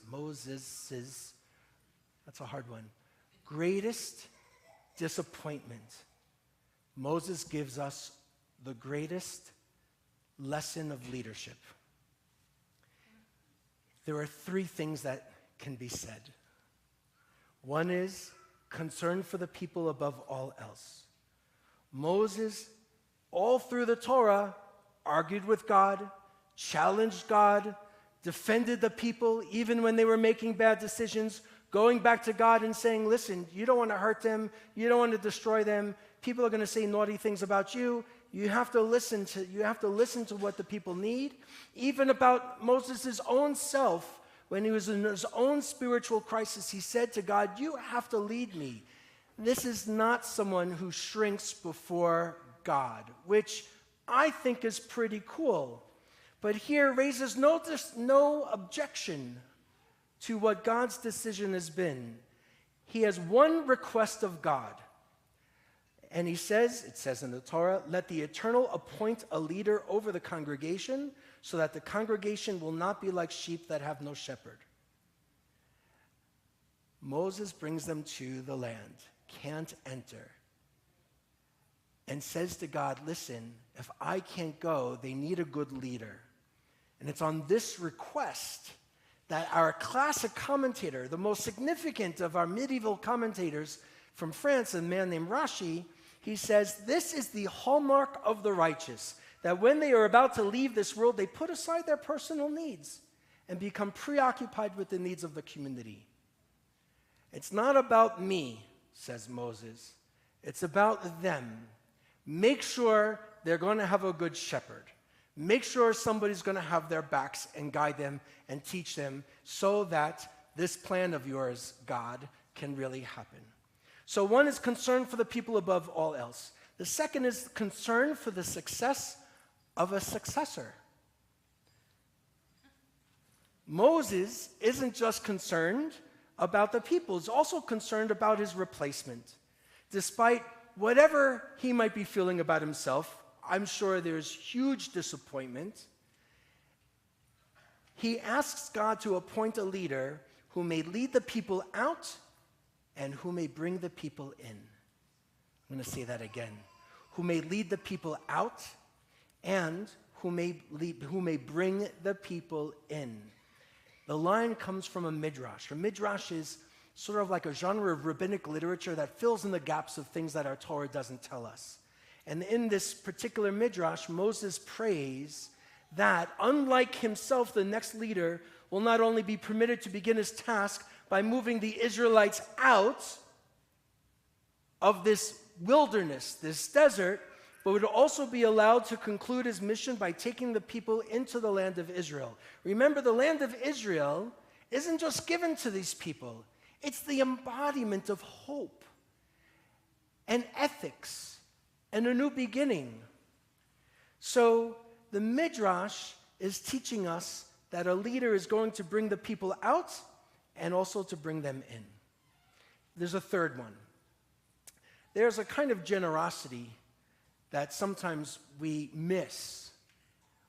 that's a hard one, greatest disappointment, Moses gives us the greatest lesson of leadership. There are three things that can be said. One is concern for the people above all else. Moses, all through the Torah, argued with God, challenged God, defended the people even when they were making bad decisions, going back to God and saying, listen, you don't want to hurt them, you don't want to destroy them, people are going to say naughty things about you. You have to listen to what the people need. Even about Moses' own self, when he was in his own spiritual crisis, he said to God, you have to lead me. this is not someone who shrinks before God, which I think is pretty cool. But here raises no objection to what God's decision has been. He has one request of God. And he says, it says in the Torah, let the Eternal appoint a leader over the congregation so that the congregation will not be like sheep that have no shepherd. Moses brings them to the land, can't enter, and says to God, listen, if I can't go, they need a good leader. And it's on this request that our classic commentator, the most significant of our medieval commentators from France, a man named Rashi, he says, this is the hallmark of the righteous, that when they are about to leave this world, they put aside their personal needs and become preoccupied with the needs of the community. It's not about me, says Moses. It's about them. Make sure they're going to have a good shepherd. Make sure somebody's going to have their backs and guide them and teach them so that this plan of yours, God, can really happen. So one is concern for the people above all else. The second is concern for the success of a successor. Moses isn't just concerned about the people, he's also concerned about his replacement. Despite whatever he might be feeling about himself, I'm sure there's huge disappointment. He asks God to appoint a leader who may lead the people out and who may bring the people in. I'm going to say that again. Who may lead the people out and who may bring the people in. The line comes from a midrash. A midrash is sort of like a genre of rabbinic literature that fills in the gaps of things that our Torah doesn't tell us. And in this particular midrash, Moses prays that, unlike himself, the next leader will not only be permitted to begin his task by moving the Israelites out of this wilderness, this desert, but would also be allowed to conclude his mission by taking the people into the land of Israel. Remember, the land of Israel isn't just given to these people. It's the embodiment of hope and ethics and a new beginning. So the Midrash is teaching us that a leader is going to bring the people out and also to bring them in. There's a third one. There's a kind of generosity that sometimes we miss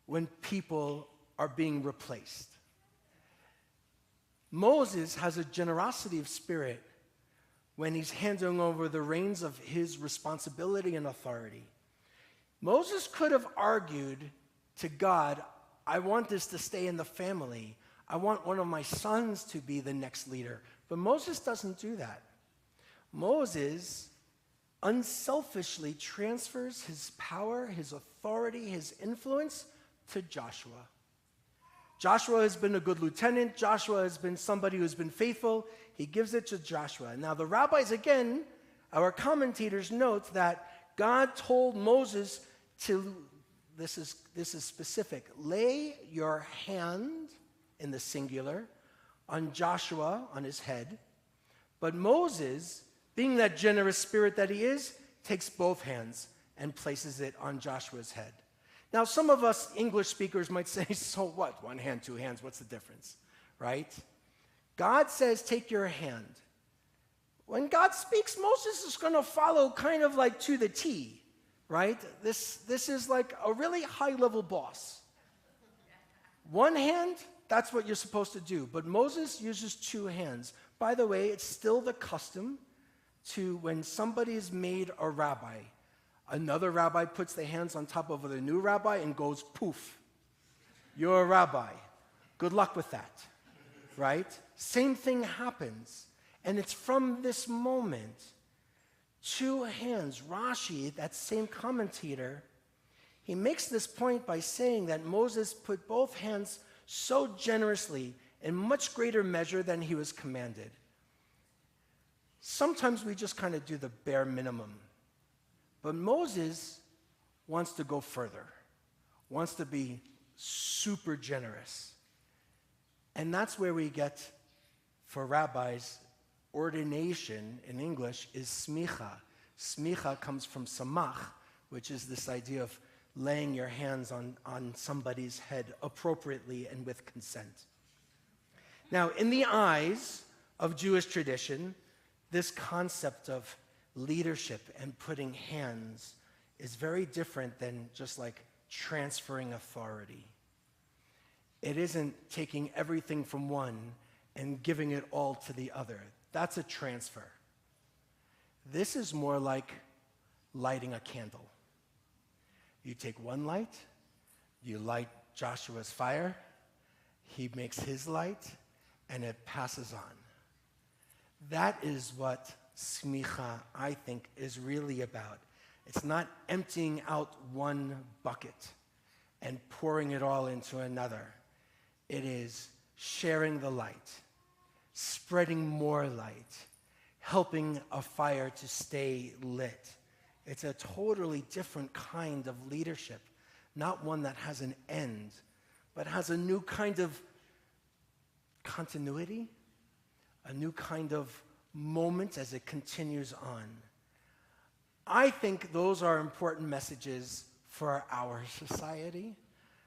when people are being replaced. Moses has a generosity of spirit when he's handing over the reins of his responsibility and authority. Moses could have argued to God, I want this to stay in the family. I want one of my sons to be the next leader. But Moses doesn't do that. Moses unselfishly transfers his power, his authority, his influence to Joshua. Joshua has been a good lieutenant. Joshua has been somebody who's been faithful. He gives it to Joshua. Now the rabbis, again, our commentators note that God told Moses to, this is specific, lay your hand, in the singular, on Joshua, on his head. But Moses, being that generous spirit that he is, takes both hands and places it on Joshua's head. Now, some of us English speakers might say, so what? One hand, two hands, what's the difference? Right? God says, take your hand. When God speaks, Moses is going to follow kind of like to the T, right? This is like a really high-level boss. One hand, that's what you're supposed to do. But Moses uses two hands. By the way, it's still the custom to, when somebody is made a rabbi, another rabbi puts their hands on top of the new rabbi and goes, poof, you're a rabbi. Good luck with that, right? Same thing happens. And it's from this moment, two hands. Rashi, that same commentator, he makes this point by saying that Moses put both hands so generously in much greater measure than he was commanded. Sometimes we just kind of do the bare minimum. But Moses wants to go further, wants to be super generous. And that's where we get, for rabbis, ordination in English is smicha. Smicha comes from samach, which is this idea of laying your hands on somebody's head appropriately and with consent. Now, in the eyes of Jewish tradition, this concept of leadership and putting hands is very different than just like transferring authority. It isn't taking everything from one and giving it all to the other. That's a transfer. This is more like lighting a candle. You take one light, you light Joshua's fire, he makes his light, and it passes on. That is what smicha, I think, is really about. It's not emptying out one bucket and pouring it all into another. It is sharing the light, spreading more light, helping a fire to stay lit. It's a totally different kind of leadership, not one that has an end, but has a new kind of continuity, a new kind of moment as it continues on. I think those are important messages for our society.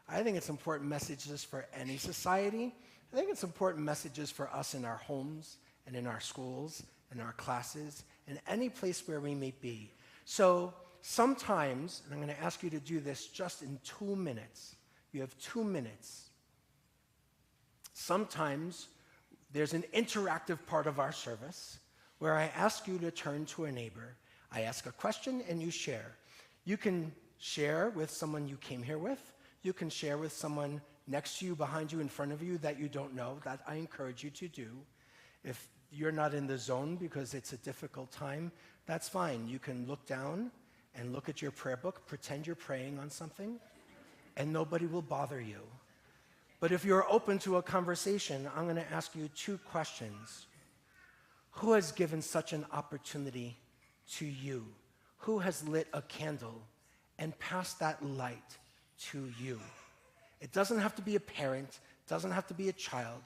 I think it's important messages for any society. I think it's important messages for us in our homes and in our schools and our classes and any place where we may be. So sometimes, and I'm going to ask you to do this just in 2 minutes. You have 2 minutes. Sometimes there's an interactive part of our service where I ask you to turn to a neighbor. I ask a question and you share. You can share with someone you came here with. You can share with someone next to you, behind you, in front of you that you don't know. That I encourage you to do. If you're not in the zone because it's a difficult time, that's fine. You can look down and look at your prayer book, pretend you're praying on something, and nobody will bother you. But if you're open to a conversation, I'm going to ask you 2 questions. Who has given such an opportunity to you? Who has lit a candle and passed that light to you? It doesn't have to be a parent, it doesn't have to be a child.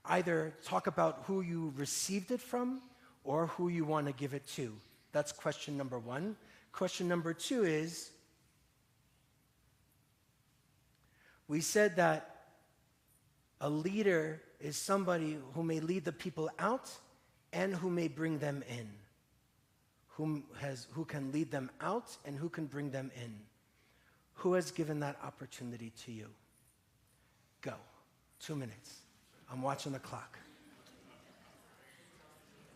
Either talk about who you received it from or who you want to give it to. That's question number 1. Question number 2 is, we said that a leader is somebody who may lead the people out and who may bring them in. Who can lead them out and who can bring them in. Who has given that opportunity to you? Go. 2 minutes. I'm watching the clock.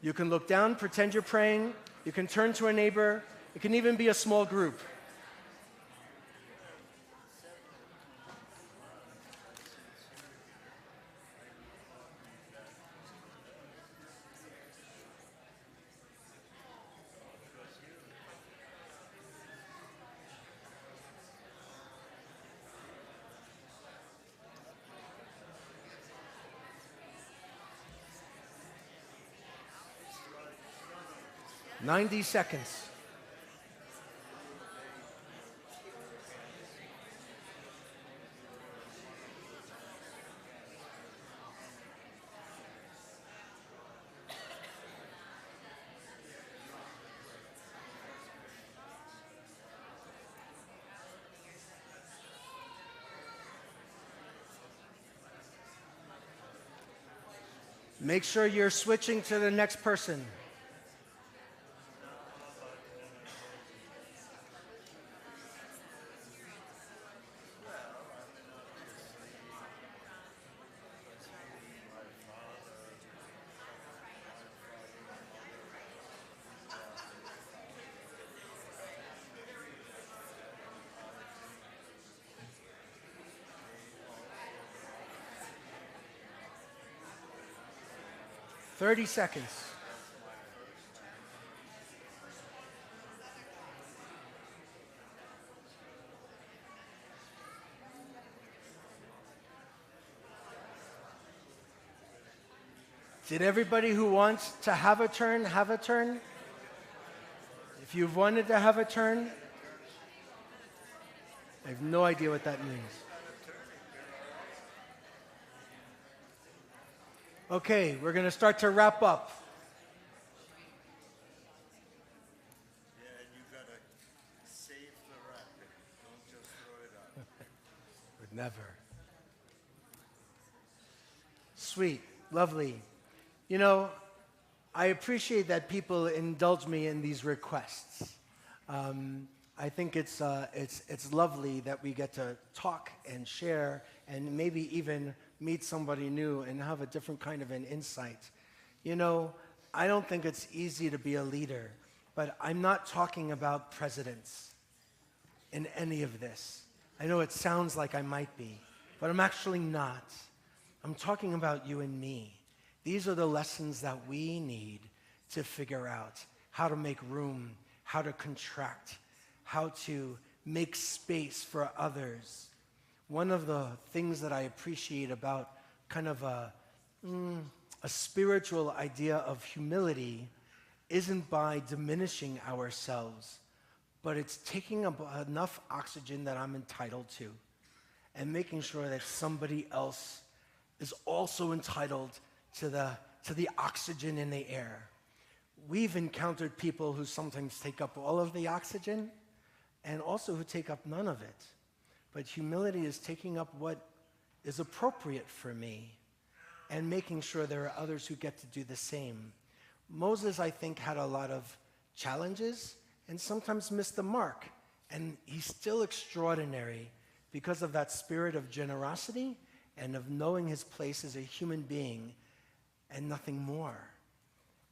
You can look down, pretend you're praying. You can turn to a neighbor. It can even be a small group. "90 seconds. Make sure you're switching to the next person. "30 seconds. Did everybody who wants to have a turn, have a turn? If you've wanted to have a turn, I have no idea what that means. Okay, we're going to start to wrap up. Never. Sweet, lovely. You know, I appreciate that people indulge me in these requests. I think it's lovely that we get to talk and share and maybe even meet somebody new and have a different kind of an insight. You know, I don't think it's easy to be a leader, but I'm not talking about presidents in any of this. I know it sounds like I might be, but I'm actually not. I'm talking about you and me. These are the lessons that we need to figure out how to make room, how to contract, how to make space for others. One of the things that I appreciate about kind of a spiritual idea of humility isn't by diminishing ourselves, but it's taking enough oxygen that I'm entitled to and making sure that somebody else is also entitled to the oxygen in the air. We've encountered people who sometimes take up all of the oxygen and also who take up none of it. But humility is taking up what is appropriate for me and making sure there are others who get to do the same. Moses, I think, had a lot of challenges and sometimes missed the mark. And he's still extraordinary because of that spirit of generosity and of knowing his place as a human being and nothing more.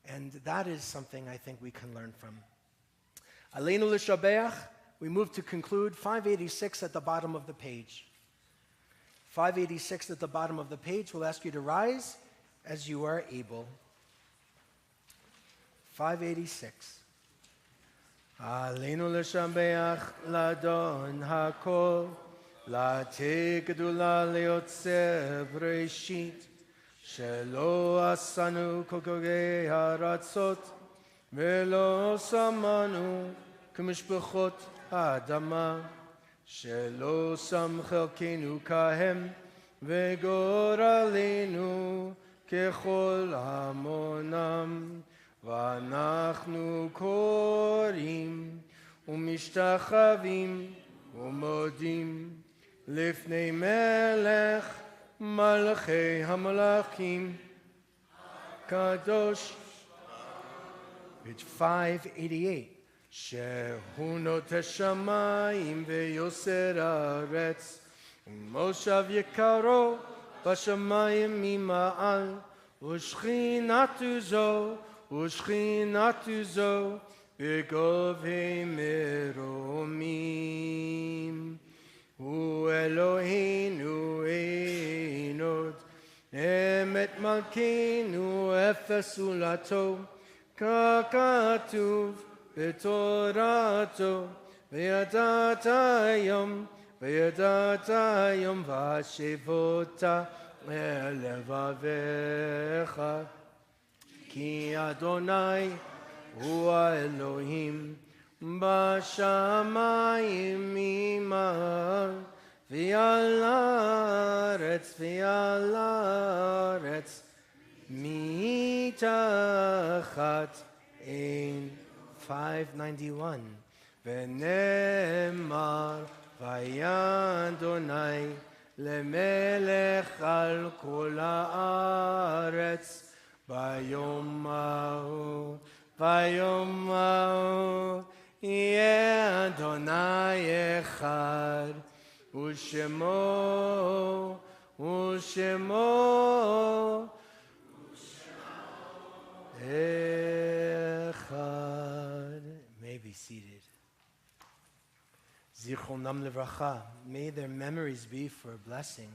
And that is something I think we can learn from. Aleinu l'shabeach, we move to conclude 586 at the bottom of the page. 586 at the bottom of the page. We'll ask you to rise as you are able. 586. Aleinu l'shabeach ladon hakol, late gedula leotzer breshit, שלא עשנו כגוי הארצות, ולא שמנו כמשפחות האדמה, שלא שם חלקנו כהם, וגורלנו ככל המונם, ואנחנו קוראים ומשתחווים ומודים לפני מלך מלכי המלכים, קדוש. Page 588. שהוא נוטה שמיים ויוסר הארץ, ומושב יקרו בשמיים ממעל, ושכינתו זו בגובה מרומים. הוא אלוהינו אין עוד, אמת מלכנו אפס זולתו, ככתוב בתורתו, וידעת היום והשבות אל לבביך, כי אדוני הוא האלוהים בשמיים ממעל, ועל הארץ מתחת אין. 591. ונאמר והיה אדוני למלך על כל הארץ, ביום ההוא יהיה אדוני אחד, ושמו Echad. May be seated. Zichronam levracha. May their memories be for a blessing.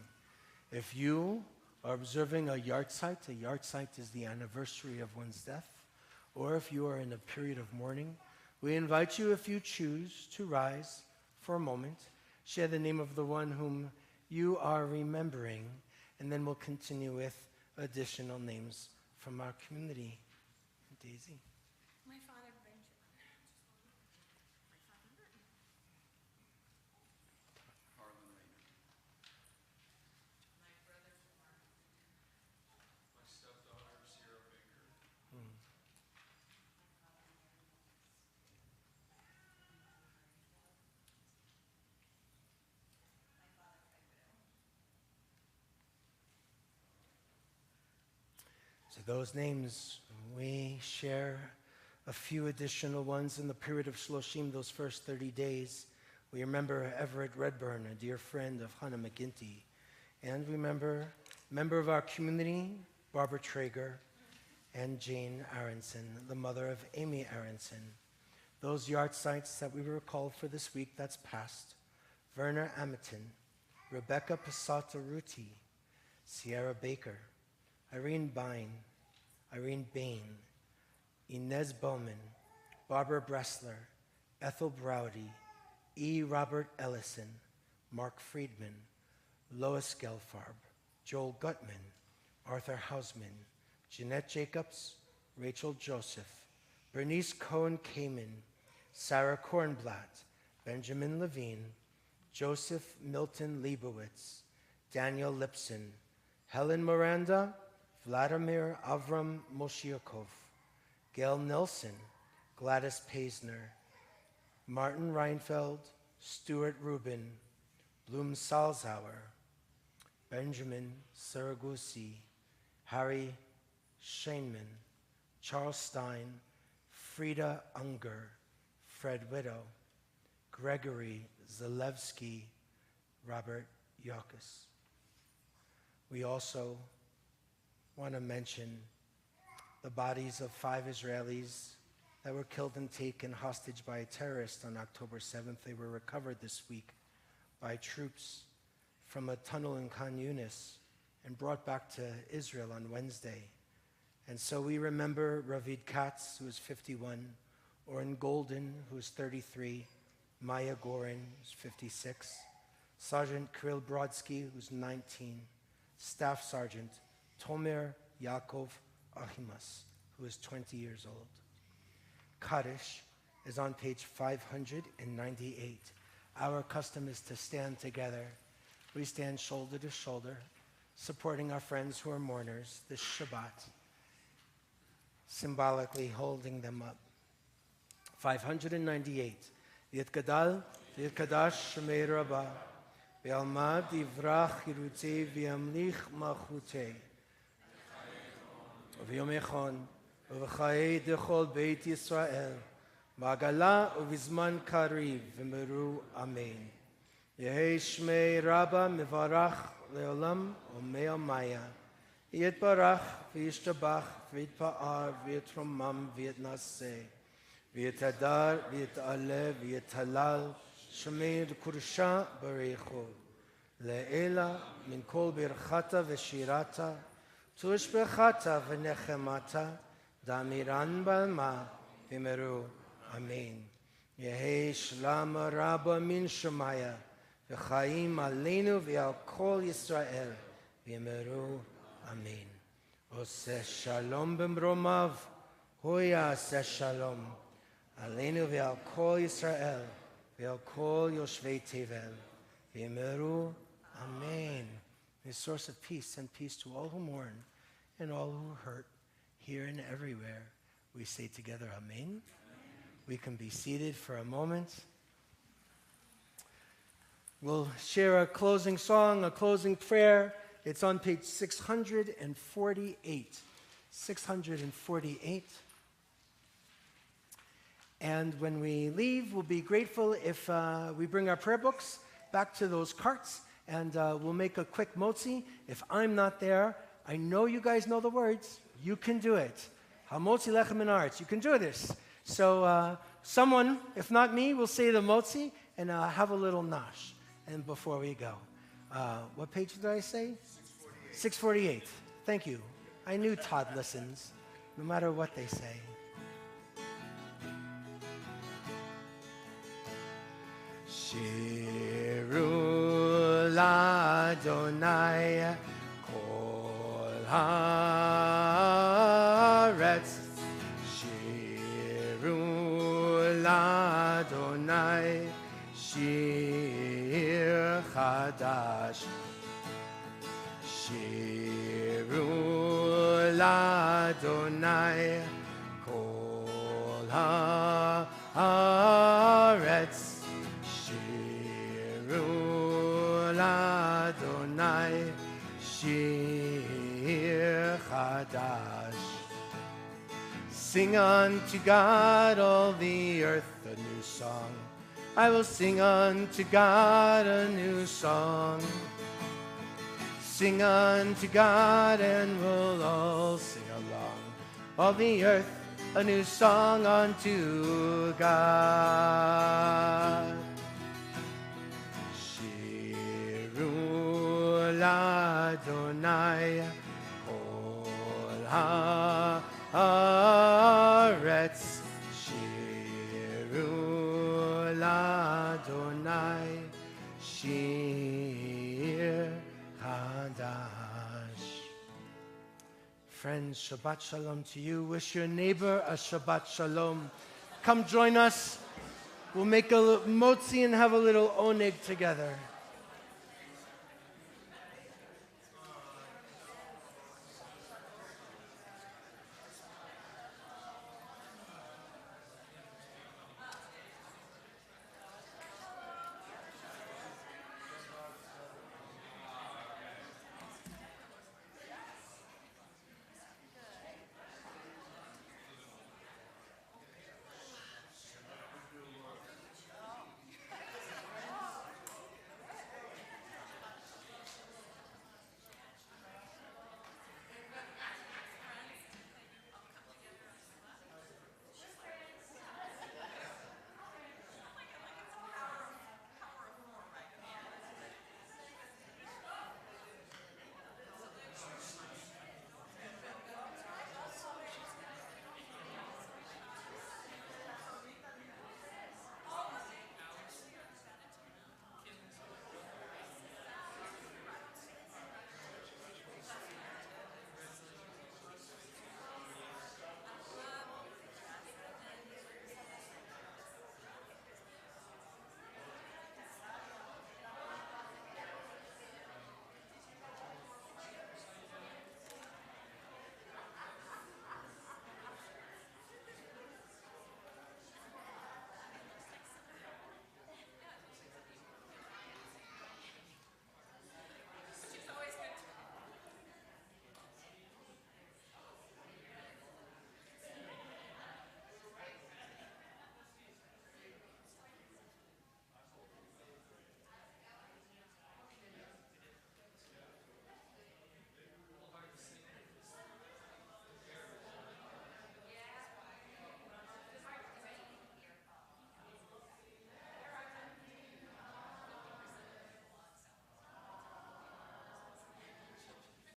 If you are observing a yahrzeit is the anniversary of one's death, or if you are in a period of mourning, we invite you, if you choose, to rise for a moment, share the name of the one whom you are remembering, and then we'll continue with additional names from our community. Daisy. My father, Benjamin. Harlan Raymond. My brother, Mark. My stepdaughter, Sierra Baker. So those names, we share a few additional ones in the period of Shloshim, those first 30 days. We remember Everett Redburn, a dear friend of Hannah McGinty. And remember, member of our community, Barbara Traeger, and Jane Aronson, the mother of Amy Aronson. Those yard sites that we recall for this week that's passed: Werner Ametin, Rebecca Pasata Ruti, Sierra Baker, Irene Bain, Inez Bowman, Barbara Bressler, Ethel Browdy, E. Robert Ellison, Mark Friedman, Lois Gelfarb, Joel Gutman, Arthur Hausman, Jeanette Jacobs, Rachel Joseph, Bernice Cohen-Kamen, Sarah Kornblatt, Benjamin Levine, Joseph Milton Leibowitz, Daniel Lipson, Helen Miranda, Vladimir Avram Moshiakov, Gail Nelson, Gladys Paisner, Martin Reinfeld, Stuart Rubin, Bloom Salzauer, Benjamin Saragusi, Harry Shainman, Charles Stein, Frida Unger, Fred Widow, Gregory Zalewski, Robert Yaukus. We also want to mention the bodies of 5 Israelis that were killed and taken hostage by a terrorist on October 7th. They were recovered this week by troops from a tunnel in Khan Yunis and brought back to Israel on Wednesday. And so we remember Ravid Katz, who was 51, Oren Golden, who was 33, Maya Gorin, who's 56, Sergeant Kirill Brodsky, who's 19, Staff Sergeant Tomer Yaakov Ahimas, who is 20 years old. Kaddish is on page 598. Our custom is to stand together. We stand shoulder to shoulder, supporting our friends who are mourners this Shabbat, symbolically holding them up. 598. Yitgadal, Yitkadash Shemei Rabbah, V'almad Yivrach Yirutei V'yamlich Malchutei, V'yom Echon, V'chayei Dechol Beit Yisrael, V'agala U'vizman Kariv, V'meru Amen. Yehei Shmei Rabbah Mivarach Leolam U'me'amaya, Yitbarach V'yishtabach V'yitpa'ar V'yitromam V'yitnaseh, V'yitadar V'yit'aleh V'yitalal Shemei Kursha Barechu Le'ela Min Kol Birchata V'shirata Tushbechata V'nechemata Damiran Balma V'meru Amen. Yehei Shlama Rabba Min Shemaya V'chaim Aleinu V'al Kol Yisrael V'meru Amen. Oseh Shalom B'mromav Hoya Oseh Shalom Aleinu V'al Kol Yisrael V'al Kol Yoshvei Tevel V'meru Amen. The source of peace, and peace to all who mourn and all who hurt, here and everywhere. We say together, Amen. We can be seated for a moment. We'll share a closing song, a closing prayer. It's on page 648. 648. And when we leave, we'll be grateful if we bring our prayer books back to those carts, and we'll make a quick motzi. If I'm not there, I know you guys know the words. You can do it. Hamotzi lechem min haaretz. You can do this. So someone, if not me, will say the motzi and have a little nosh. And before we go, what page did I say? 648. Thank you. I knew Todd listens, no matter what they say. Shiru l'Adonai kol haaretz. Shiru l'Adonai shir chadash. Shiru l'Adonai kol haaretz. Adonai Shir Chadash. Sing unto God, all the earth, a new song. I will sing unto God a new song. Sing unto God, and we'll all sing along. All the earth, a new song unto God. Shiru l'Adonai kol haaretz. Shiru l'Adonai shir chadash. Friends, Shabbat Shalom to you. Wish your neighbor a Shabbat Shalom. Come join us. We'll make a motzi and have a little oneg together.